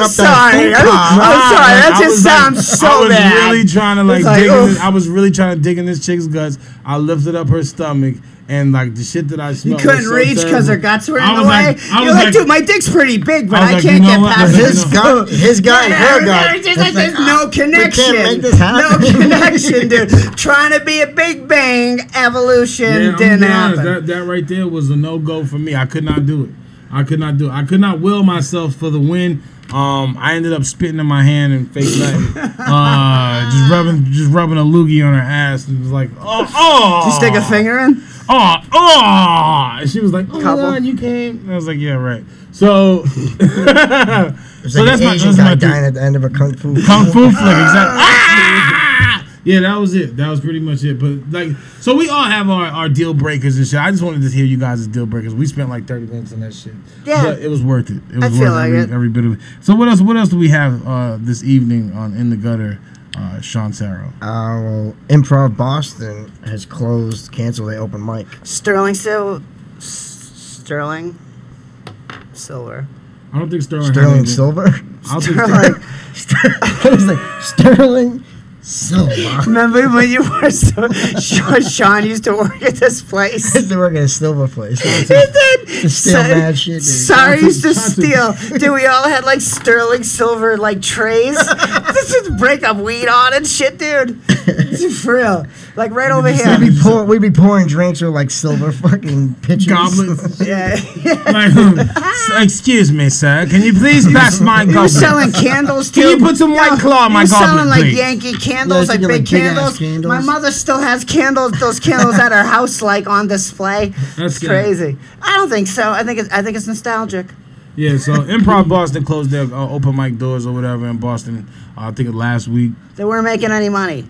up sorry. that I'm sorry. That I just was like- sounds so I was bad. really trying to like It's like, dig in oof. this, I was really trying to dig in this chick's guts. I lifted up her stomach and like the shit that I You smelled. couldn't was so reach because her terrible. guts were in I the was way. like- I You're was like, like- dude, my dick's pretty big, but I was I like, can't you know get what? past Listen, this. His guy and her guy. It's just like there's no connection. We can't make this happen. No connection, dude. Trying to be a Big Bang evolution Yeah, I'm didn't gonna be honest, happen. that right there was a no go for me. I could not do it. I could not will myself for the win. I ended up spitting in my hand and fake nutting. Just rubbing a loogie on her ass and was like, oh. Did you stick a finger in? Oh. And she was like, oh my Couple. God, you came. And I was like, yeah, right. So, It's so like an Asian guy dying at the end of a kung fu. Kung Fu flick, exactly. Ah! Yeah, that was it. That was pretty much it. But like, so we all have our deal breakers and shit. I just wanted to hear you guys' deal breakers. We spent like 30 minutes on that shit. Yeah. But it was worth it. It was I worth feel like it. every bit of it. So what else do we have this evening on In the Gutter, Shawn Sarro? Well, Improv Boston has canceled the open mic. Sterling Silver. I don't think Sterling. Sterling Silver. I don't think It's like Sterling Silver. Remember when you were Shawn used to work at this place? I used to work at a silver place. He did. To steal mad shit, dude. Sarro used to steal. Dude, we all had like sterling silver like trays. This is break up weed on and shit, dude. For real. Like right over here. We'd be pouring drinks with like silver fucking pitchers. Goblets. Yeah. Like, excuse me, sir. Can you please pass my You were goblet? selling candles too. Can you put some white claw on my goblet? goblet, Selling like please? Yankee candles, Yeah, like you big get, like, big-ass candles. candles. My mother still has candles. Those candles at her house, like on display. That's It's crazy. I don't think so. I think it's nostalgic. Yeah, so Improv Boston closed their open mic doors or whatever in Boston. I think last week. They weren't making any money.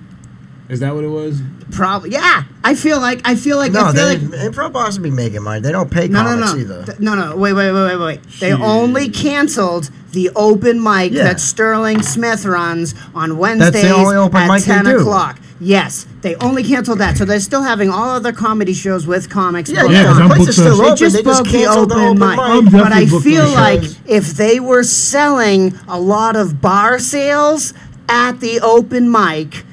Is that what it was? Probably. Yeah. I feel like. No, Improv Boston be making money. They don't pay comics either. No. Wait. They only canceled the open mic that Sterling Smith runs on Wednesdays only open at mic they 10 do. o'clock. Yes, they only canceled that. So they're still having all other comedy shows with comics. Yeah, booked yeah, on. I'm the place booked is still up. They open. just They just broke the canceled the open mic. I'm But I definitely feel booked like shows. if they were selling a lot of bar sales at the open mic,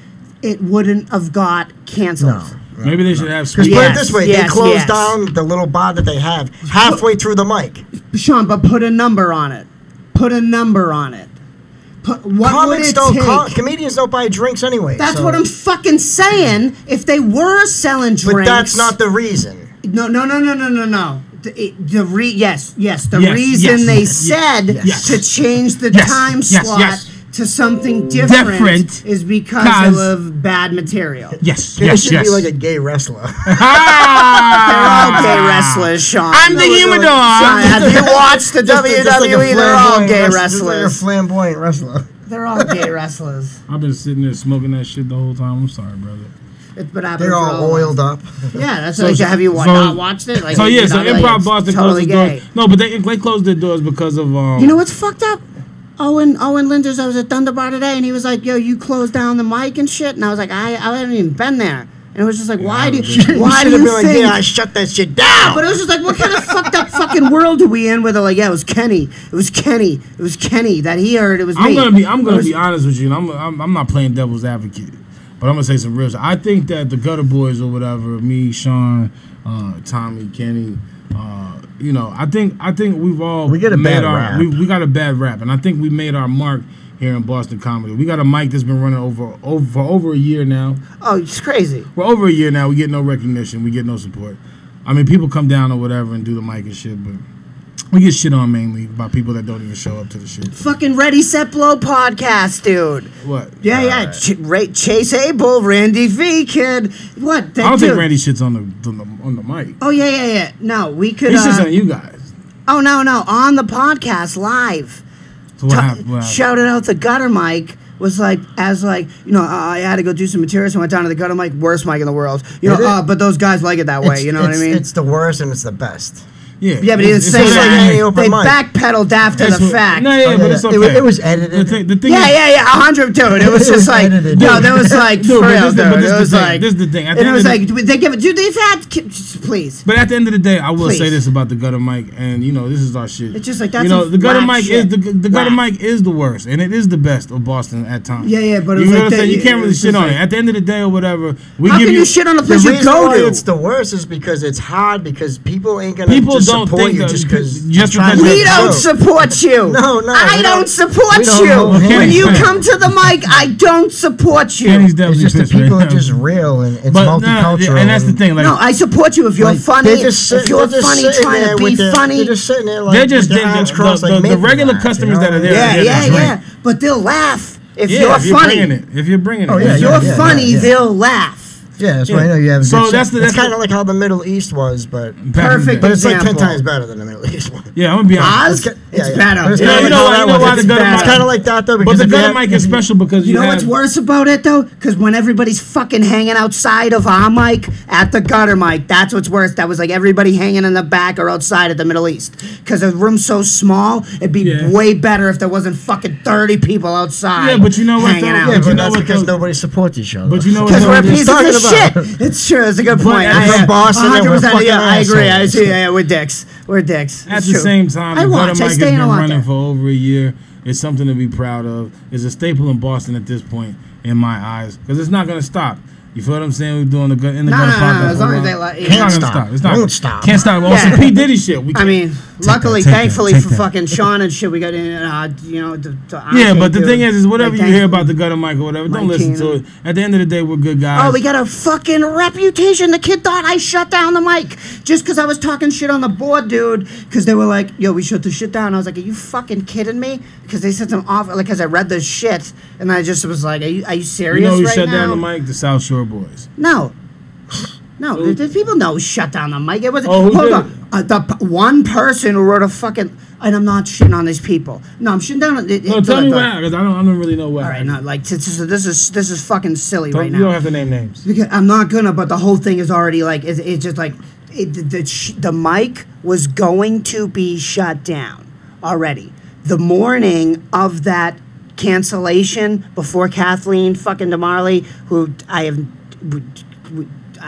it wouldn't have got canceled. No. Maybe they should have Because sweet. put Yes, it this way, yes, they closed yes. down the little bar that they have halfway through the mic. Sean, but put a number on it. Put a number on it. What would it take? Comedians don't buy drinks anyway. That's so. what I'm fucking saying. If they were selling drinks, But that's not the reason. No. The reason yes, they yes, said yes. to change the Yes, time yes, slot yes. to something different, Different, is because 'cause- of bad material. Yes, It yes, should yes. be like a gay wrestler. They're all gay wrestlers, Sean. I'm the humidor. Sean, have you watched the WWE? They're all gay Just like a wrestlers. flamboyant wrestler. They're all gay wrestlers. I've been sitting there smoking that shit the whole time. I'm sorry, brother. It's been happening They're for all a while. oiled up. Yeah, that's So- like, have you so- not watched it? Like, So yeah, you so know, like, Improv it's Boston totally closed their gay. doors. No, but they closed their doors because of You know what's fucked up? Owen Linders, I was at Thunder Bar today, and he was like, "Yo, you closed down the mic and shit," and I was like, "I haven't even been there," and it was just like, "Why do you Should think?" have been like, yeah, I shut that shit down. But it was just like, what kind of fucked up fucking world are we in? Where they're like, "Yeah, it was Kenny that he heard it was me." I'm gonna be honest with you. And I'm not playing devil's advocate, but I'm gonna say some real shit. I think that the Gutter Boys or whatever, me, Shawn, Tommy, Kenny. You know, I think we've all We get a made bad our rap. we got a bad rap, and I think we made our mark here in Boston comedy. We got a mic that's been running for over a year now. Oh, it's crazy. For over a year now, we get no recognition, we get no support. I mean, people come down or whatever and do the mic and shit, but we get shit on mainly by people that don't even show up to the shit. Fucking Ready Set Blow podcast, dude. What? Yeah. Chase Abel, Randy V, kid. What? I don't think Randy shit's on the mic. Oh yeah. No, we could. He shit's on you guys. Oh no, on the podcast live. So what happened? What happened? Shouted out the Gutter mic. Was like, I had to go do some material, so I went down to the Gutter mic, worst mic in the world. But those guys like it that way. You know what I mean? It's the worst and it's the best. Yeah, Yeah, but he didn't say like any that. open They mic. backpedaled after That's the what- fact. No, yeah, but it's okay. It was edited. The thing Yeah, is, 100 dude. It was It just was like, edited. yo, there was like, Dude, for but real, this dude. is It was the thing. like, This is the thing. At and the it was end like, of they give it, dude, they've had, please. But at the end of the day, I will Please. say this about the Gutter mic, and you know, this is our shit. It's just like, that's the Gutter whack mic shit. is the Gutter Whack. mic is the worst, and it is the best of Boston at times. Yeah, but it you was know like what I'm that- saying? You can't it really was shit just on it. like- At the end of the day or whatever, we How give can you you shit on a The place you reason go why to? it's the worst is because it's hard because people ain't gonna People just don't support think you that- just because just because We you- don't support you. No, I we don't support we don't you. hold When hands. you come to the mic, I don't support you. Kenny's It's definitely just the pissed right people are now. just real and it's But multicultural. and that's the thing. Like, No, I support you if you're Like, funny. they're just sit- If you're they're just funny, sitting trying there to be with their- funny. They're just sitting there like they're just with their arms crossed, like the maybe regular not, customers you know? that are there. Yeah, they're there to drink. But they'll laugh if Yeah, you're if you're funny. bringing it. If you're bringing it. Oh, yeah, If yeah, you're yeah, funny, yeah. they'll laugh. Yeah, that's why I know you have. A So good that's set. the- It's that's the- kind of like how the Middle East was, but Perfect. but it's like 10 example. times better than the Middle East one. Yeah, I'm gonna be honest. Oz? It's Yeah, better. But it's You know- kinda you know like why- how you that know was. why the Gutter It's mic- kind of like that though. But Because the if you Gutter have- mic is special because You know what's worse about it though? Because when everybody's fucking hanging outside of our mic at the Gutter mic, that's what's worse. That was like everybody hanging in the back or outside at the Middle East. Because the room's so small, it'd be Yeah. way better if there wasn't fucking 30 people outside. Yeah, but you know what, hanging though? out. Yeah, But you but know that's what, because though? nobody supports each other. But you know what, Because though? we're what pieces he's of talking about. shit. It's true. It's a good point. I'm from Boston and we're 100%, fucking yeah, I agree. I assholes. see. Yeah, we're dicks. We're dicks. At It's the true. same time, I the watch. gutter I mic has stay in been a lot running there. for over a year. It's something to be proud of. It's a staple in Boston at this point, in my eyes, because it's not going to stop. You feel what I'm saying? We're doing the gutter podcast. As long as they let It's not gonna stop. It's not. Won't stop. Can't stop. Well, Yeah. some P Diddy shit. We I can't. mean, luckily, take thankfully that, for take that. fucking Shawn and shit, we got in, you know, Yeah, but the thing is whatever Like, you hear about the gutter mic or whatever, don't listen to it. At the end of the day, we're good guys. Oh, we got a fucking reputation. The kid thought I shut down the mic just because I was talking shit on the board, dude. Because they were like, yo, we shut the shit down. I was like, are you fucking kidding me? Because they said some awful, like, because I read the shit, and I just was like, are you serious You know who right shut now? down the mic? The South Shore Boys. No. No, the people know who shut down the mic. It was Oh, who hold did on. One person who wrote a fucking, and I'm not shitting on these people. No, I'm shitting down on No, tell me what happened, because I don't really know what All right, happened. not like this is fucking silly right You now. don't have to name names. Because I'm not gonna, but the whole thing is already like it's just like the mic was going to be shut down already. The morning of that cancellation, before Kathleen fucking DeMarley, who I have. No,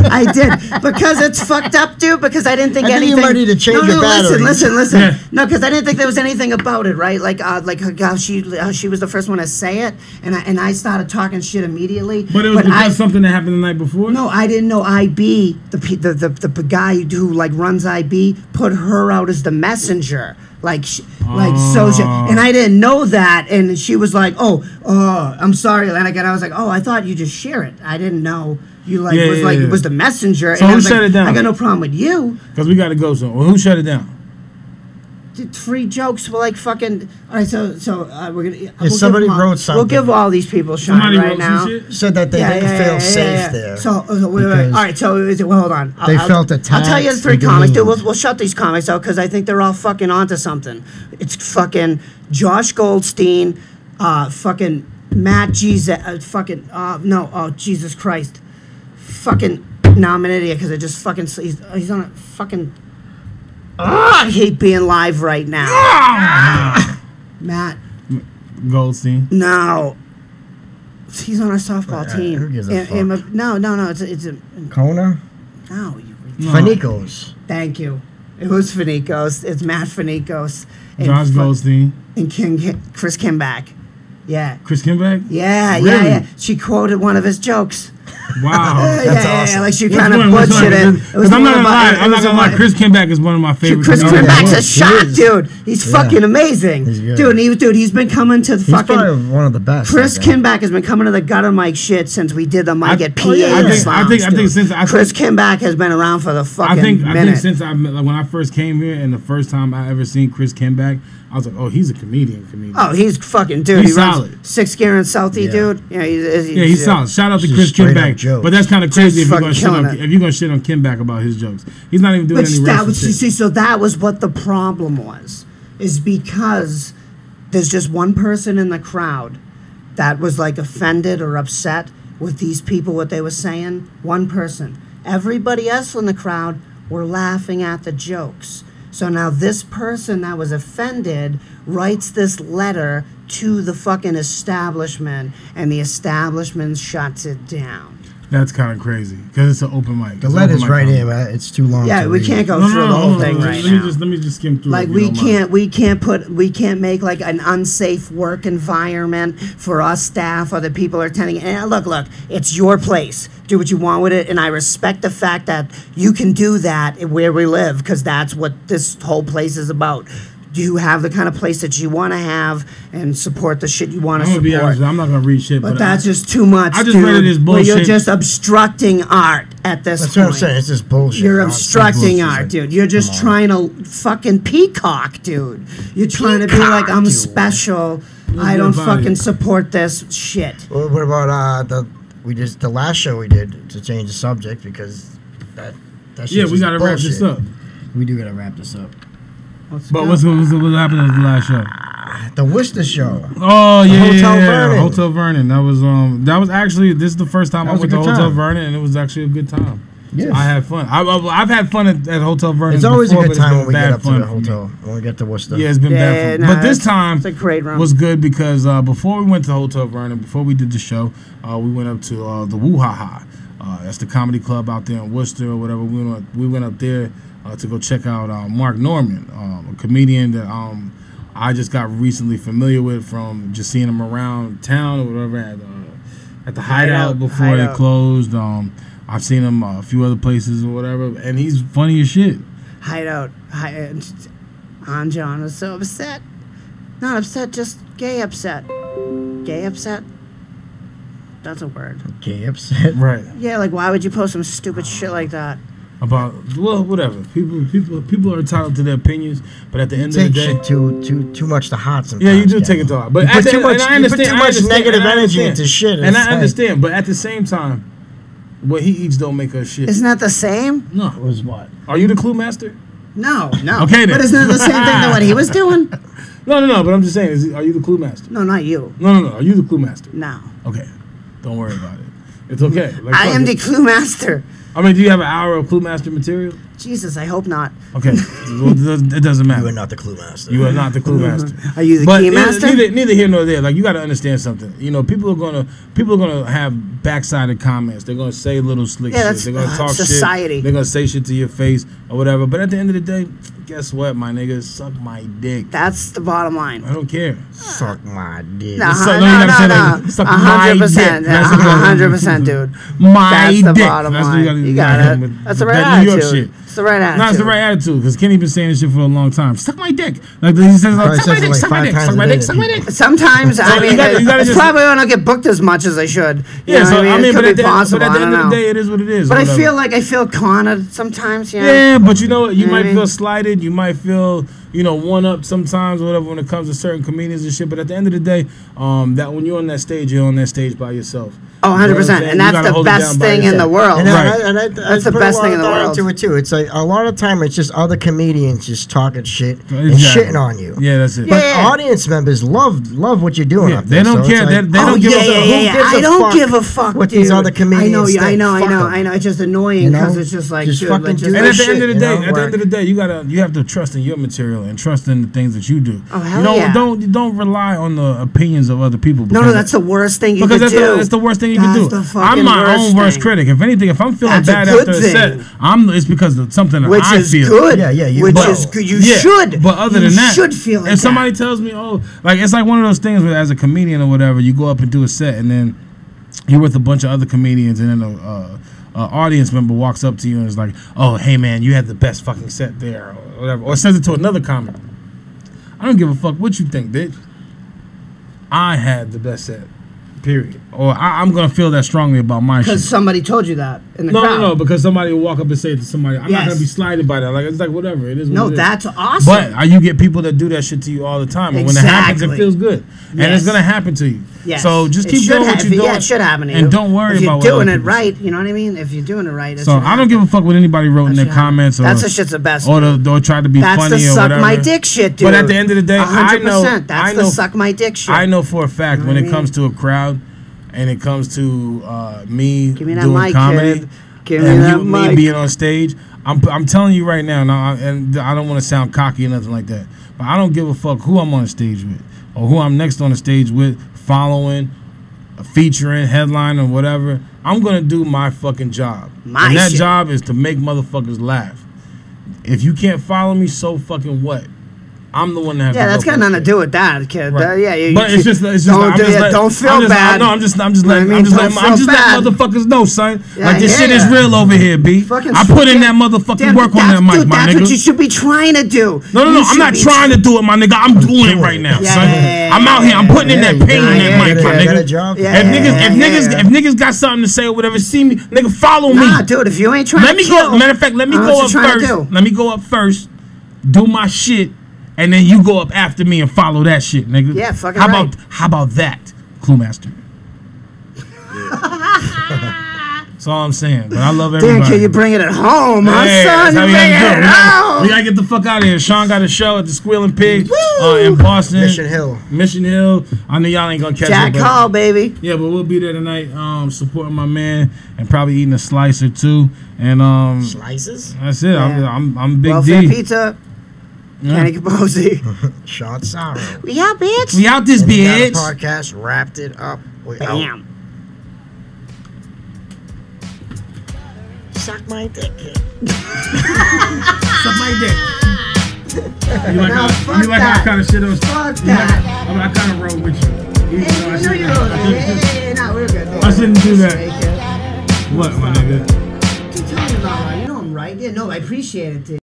I did because it's fucked up, dude. Because I didn't think anything. You might need to change your battery. Listen. Yeah. No, because I didn't think there was anything about it, right? Like how she was the first one to say it, and I started talking shit immediately. But it was because something that happened the night before? No, I didn't know IB, the guy who like runs IB, put her out as the messenger. And I didn't know that, and she was like, "Oh, I'm sorry," and I was like, "Oh, I thought you just share it. I didn't know you was the messenger." So and I who was shut it down? I got no problem with you. Because we got to go soon. Well, who shut it down? Did 3 jokes were like fucking. All right, so we're gonna. Somebody wrote something. We'll give all these people shine Somebody right wrote now. some shit? Said that they didn't feel safe there. So wait. All right. So hold on. They felt I'll tell you the attacked 3 and comics, dude. demeaned. We'll shut these comics out because I think they're all fucking onto something. It's fucking Josh Goldstein, fucking Matt Jesus, Jesus Christ, fucking. No, I'm an idiot because I just fucking. He's on a fucking. I hate being live right now. Matt. Goldstein. No. He's on our softball team. who gives a fuck? No. It's a. Kona? No. Fanicos. Thank you. It was Fanicos. It's Matt Fanicos. And Josh Goldstein. And Chris Kimback. Yeah. Chris Kimback? Yeah. Really? She quoted one of his jokes. Wow. That's awesome. Like she Which kind of one? Which butchered one? it. Because I'm not gonna lie. I'm not gonna lie. Chris Kimback is one of my favorite. Chris comedians. Kimback's a He shot, is. dude. He's fucking amazing. He's good. He's been coming to the He's fucking. probably one of the best. Chris I think. Kimback has been coming to the gutter mic shit since we did the mic at PA. I think since Chris Kimback has been around for the fucking I minute. think since when I first came here and the first time I ever seen Chris Kimback, I was like, oh, he's a comedian. Oh, he's fucking dude. He's he runs solid. 6th Gear in Southie, Yeah. dude. Yeah, He's solid. Shout out to Just Chris straight up Kimback. jokes. But that's kind of crazy if you're fucking gonna shit on Kimback about his jokes. He's not even doing any racist shit. See, so that was what the problem was, is because there's just one person in the crowd that was like offended or upset with these people, what they were saying. One person. Everybody else in the crowd were laughing at the jokes. So now this person that was offended writes this letter to the fucking establishment, and the establishment shuts it down. That's kind of crazy because it's an open mic. The letter's right here, man. It's too long. Yeah, to we read. can't go through the whole thing right now. Let me just skim through. Like it, if you don't mind. we can't make like an unsafe work environment for us staff or the people are attending. And look, it's your place. Do what you want with it, and I respect the fact that you can do that where we live, because that's what this whole place is about. You have the kind of place that you want to have and support the shit you want to I'm gonna be honest, support. I'm not gonna read shit, But that's just too much. I just dude, read this where you're bullshit. just obstructing art at this That's point. what I'm saying. It's just bullshit. You're Nonsense. obstructing Bullshit. art, Like, dude. You're just come trying to fucking peacock, dude. You're trying to be like, I'm dude. special. I don't fucking support this shit. Well, what about the last show we did, to change the subject, because that shit's Yeah, we just gotta wrap this bullshit. up. We do gotta wrap this up. But what happened at the last show? The Worcester show. Oh yeah, Hotel yeah, Vernon. Hotel Vernon. That was actually, this is the first time That I was went a to good Hotel time. Vernon, and it was actually a good time. Yes. I had fun. I've had fun at Hotel Vernon. It's always before, a good time when we get up to fun the for me. hotel. When we get to Worcester. Yeah, it's been bad for me. But this time it's a great room. was good because before we went to Hotel Vernon, before we did the show, we went up to the Woo Ha Ha. That's the comedy club out there in Worcester or whatever. We went up there to go check out Mark Norman, a comedian that I just got recently familiar with from just seeing him around town or whatever at the Hideout before it closed. I've seen him a few other places or whatever, and he's funny as shit. Hideout. John was so upset. Not upset, just gay upset. Gay upset? That's a word. Gay upset. Right. Yeah, like why would you post some stupid shit like that? About whatever. People are entitled to their opinions, but at the end of the day, too much to heart sometimes. yeah, you do take it to heart. But you put too much, and I understand, you put too much negative energy into shit. And I understand, but at the same time, what he eats don't make us shit. Isn't that the same? No. It was what? Are you the clue master? No. Okay then. But isn't it the same thing that what he was doing? No. But I'm just saying, are you the clue master? No, not you. No. Are you the clue master? No. Okay. Don't worry about it. It's okay. Like, I am the clue master. I mean, do you have an hour of clue master material? Jesus, I hope not. Okay. Well, it doesn't matter. You are not the clue master. You are not the clue master. Are you the key master? Neither here nor there. Like, you got to understand something. You know, people are gonna have backsided comments. They're gonna say little slick shit. They're gonna talk society. shit. They're gonna say shit to your face or whatever. But at the end of the day, guess what, my nigga? Suck my dick. That's the bottom line. I don't care. Suck my dick. No, Suck no. 100%. 100%, dude. My That's the dick. bottom That's line. You got it. That's the right New York attitude. shit. It's the right attitude. No, it's the right attitude because Kenny been saying this shit for a long time. Suck my dick. Like he says, Probably suck my says it dick, like suck my 5 dick, times suck a my day dick, to suck my people. dick. Sometimes, I mean, you gotta it's just- probably when I don't get booked as much as I should. Yeah, so I mean, it could but be possible. at the I end don't of the know. day, it is what it is. But or I whatever. feel cornered sometimes. Yeah. Yeah, but you know what? You know might what I mean? feel slighted. You might feel, one up sometimes, or whatever, when it comes to certain comedians and shit. But at the end of the day, that when you're on that stage, you're on that stage by yourself. Oh, 100%. And that's the best thing in the world. That's the best thing in the world. To it too. It's like a lot of time it's just other comedians just talking shit and Exactly. shitting on you. Yeah, that's it. But audience members love what you're doing up they there. don't so care. it's like, They don't give a fuck. I don't give a fuck. What dude. these other comedians I know. Fuck them. It's just annoying because it's just like, Just dude, fucking like, do just And that at the shit, end of the you day, know? you have to trust in your material and trust in the things that you do. Oh, hell yeah. Don't rely on the opinions of other people. No, that's the worst thing you can do. That's the worst thing you can do. That's the fucking I'm my worst own worst thing. critic. If anything, if I'm feeling That's a bad good after a thing. set, it's because of something that Which I is feel. good. Yeah, Which will. is good. You should. But other than that, should feel like if somebody tells me, it's like one of those things where as a comedian or whatever, you go up and do a set, and then you're with a bunch of other comedians, and then a audience member walks up to you and is like, "Oh, hey man, you had the best fucking set there," or whatever, or says it to another comic. I don't give a fuck what you think, bitch. I had the best set. Period. Or I'm gonna feel that strongly about my shit. Because somebody told you that in the crowd. No, because somebody will walk up and say it to somebody. I'm not gonna be slighted by that. Like it's like whatever. It is. What it is. That's awesome. But you get people that do that shit to you all the time, and when it happens, it feels good, and it's gonna happen to you. Yes. So just keep doing what you're doing. Yeah, it should happen to you. And don't worry about if you're what doing other it people right. You know what I mean? If you're doing it right. So I don't give a fuck what anybody wrote in their comments. That's the shit's the best. Or tried to be funny or whatever. That's the suck my dick shit, dude. But at the end of the day, 100%. I know. That's the suck my dick shit. I know for a fact when it comes to a crowd. And it comes to me doing comedy, me being on stage. I'm telling you right now, and I don't want to sound cocky or nothing like that, but I don't give a fuck who I'm on the stage with or who I'm next on the stage with, following, featuring, headline, or whatever. I'm gonna do my fucking job, and that job is to make motherfuckers laugh. If you can't follow me, so fucking what? I'm the one that has to that's got nothing to do with that, kid. Right. But it's just don't feel bad. I'm just letting motherfuckers know, son. Like this shit is real over here, B. I put in that motherfucking work on that mic, my nigga. That's what you should be trying to do. No, I'm not trying to do it, my nigga. I'm doing it right now, son. I'm out here. I'm putting in that pain on that mic, my nigga. If niggas got something to say or whatever, see me, nigga, follow me. Nah, dude, if you ain't trying to kill. Matter of fact, let me go up first. Let me go up first, do my shit. And then you go up after me and follow that shit, nigga. Yeah, fucking How about that, Clue Master? That's all I'm saying. But I love everybody. Damn, can you bring it at home, huh, Hey, son? that's how You we bring it gotta do it. at home. We gotta get the fuck out of here. Sean got a show at the Squealing Pig in Boston. Mission Hill. I know y'all ain't gonna catch Jack it. Hall, baby. Yeah, but we'll be there tonight, supporting my man and probably eating a slice or two. And Slices? that's it. Yeah. I'm Big Welfare D. Pizza. Yeah. Kenny Capozzi. Sean Sarro. We out, bitch. We out this And we got a bitch. podcast wrapped it up. We out. Bam. Suck my dick. Suck my dick. You like No, how fuck you like that. how I kind of shit on. Fuck that. I kind of roll with you. Even though I You know you're over there. No, we're good. I shouldn't do that. What, my nigga? What you talking about? You know I'm right. Yeah, no, I appreciate it, dude.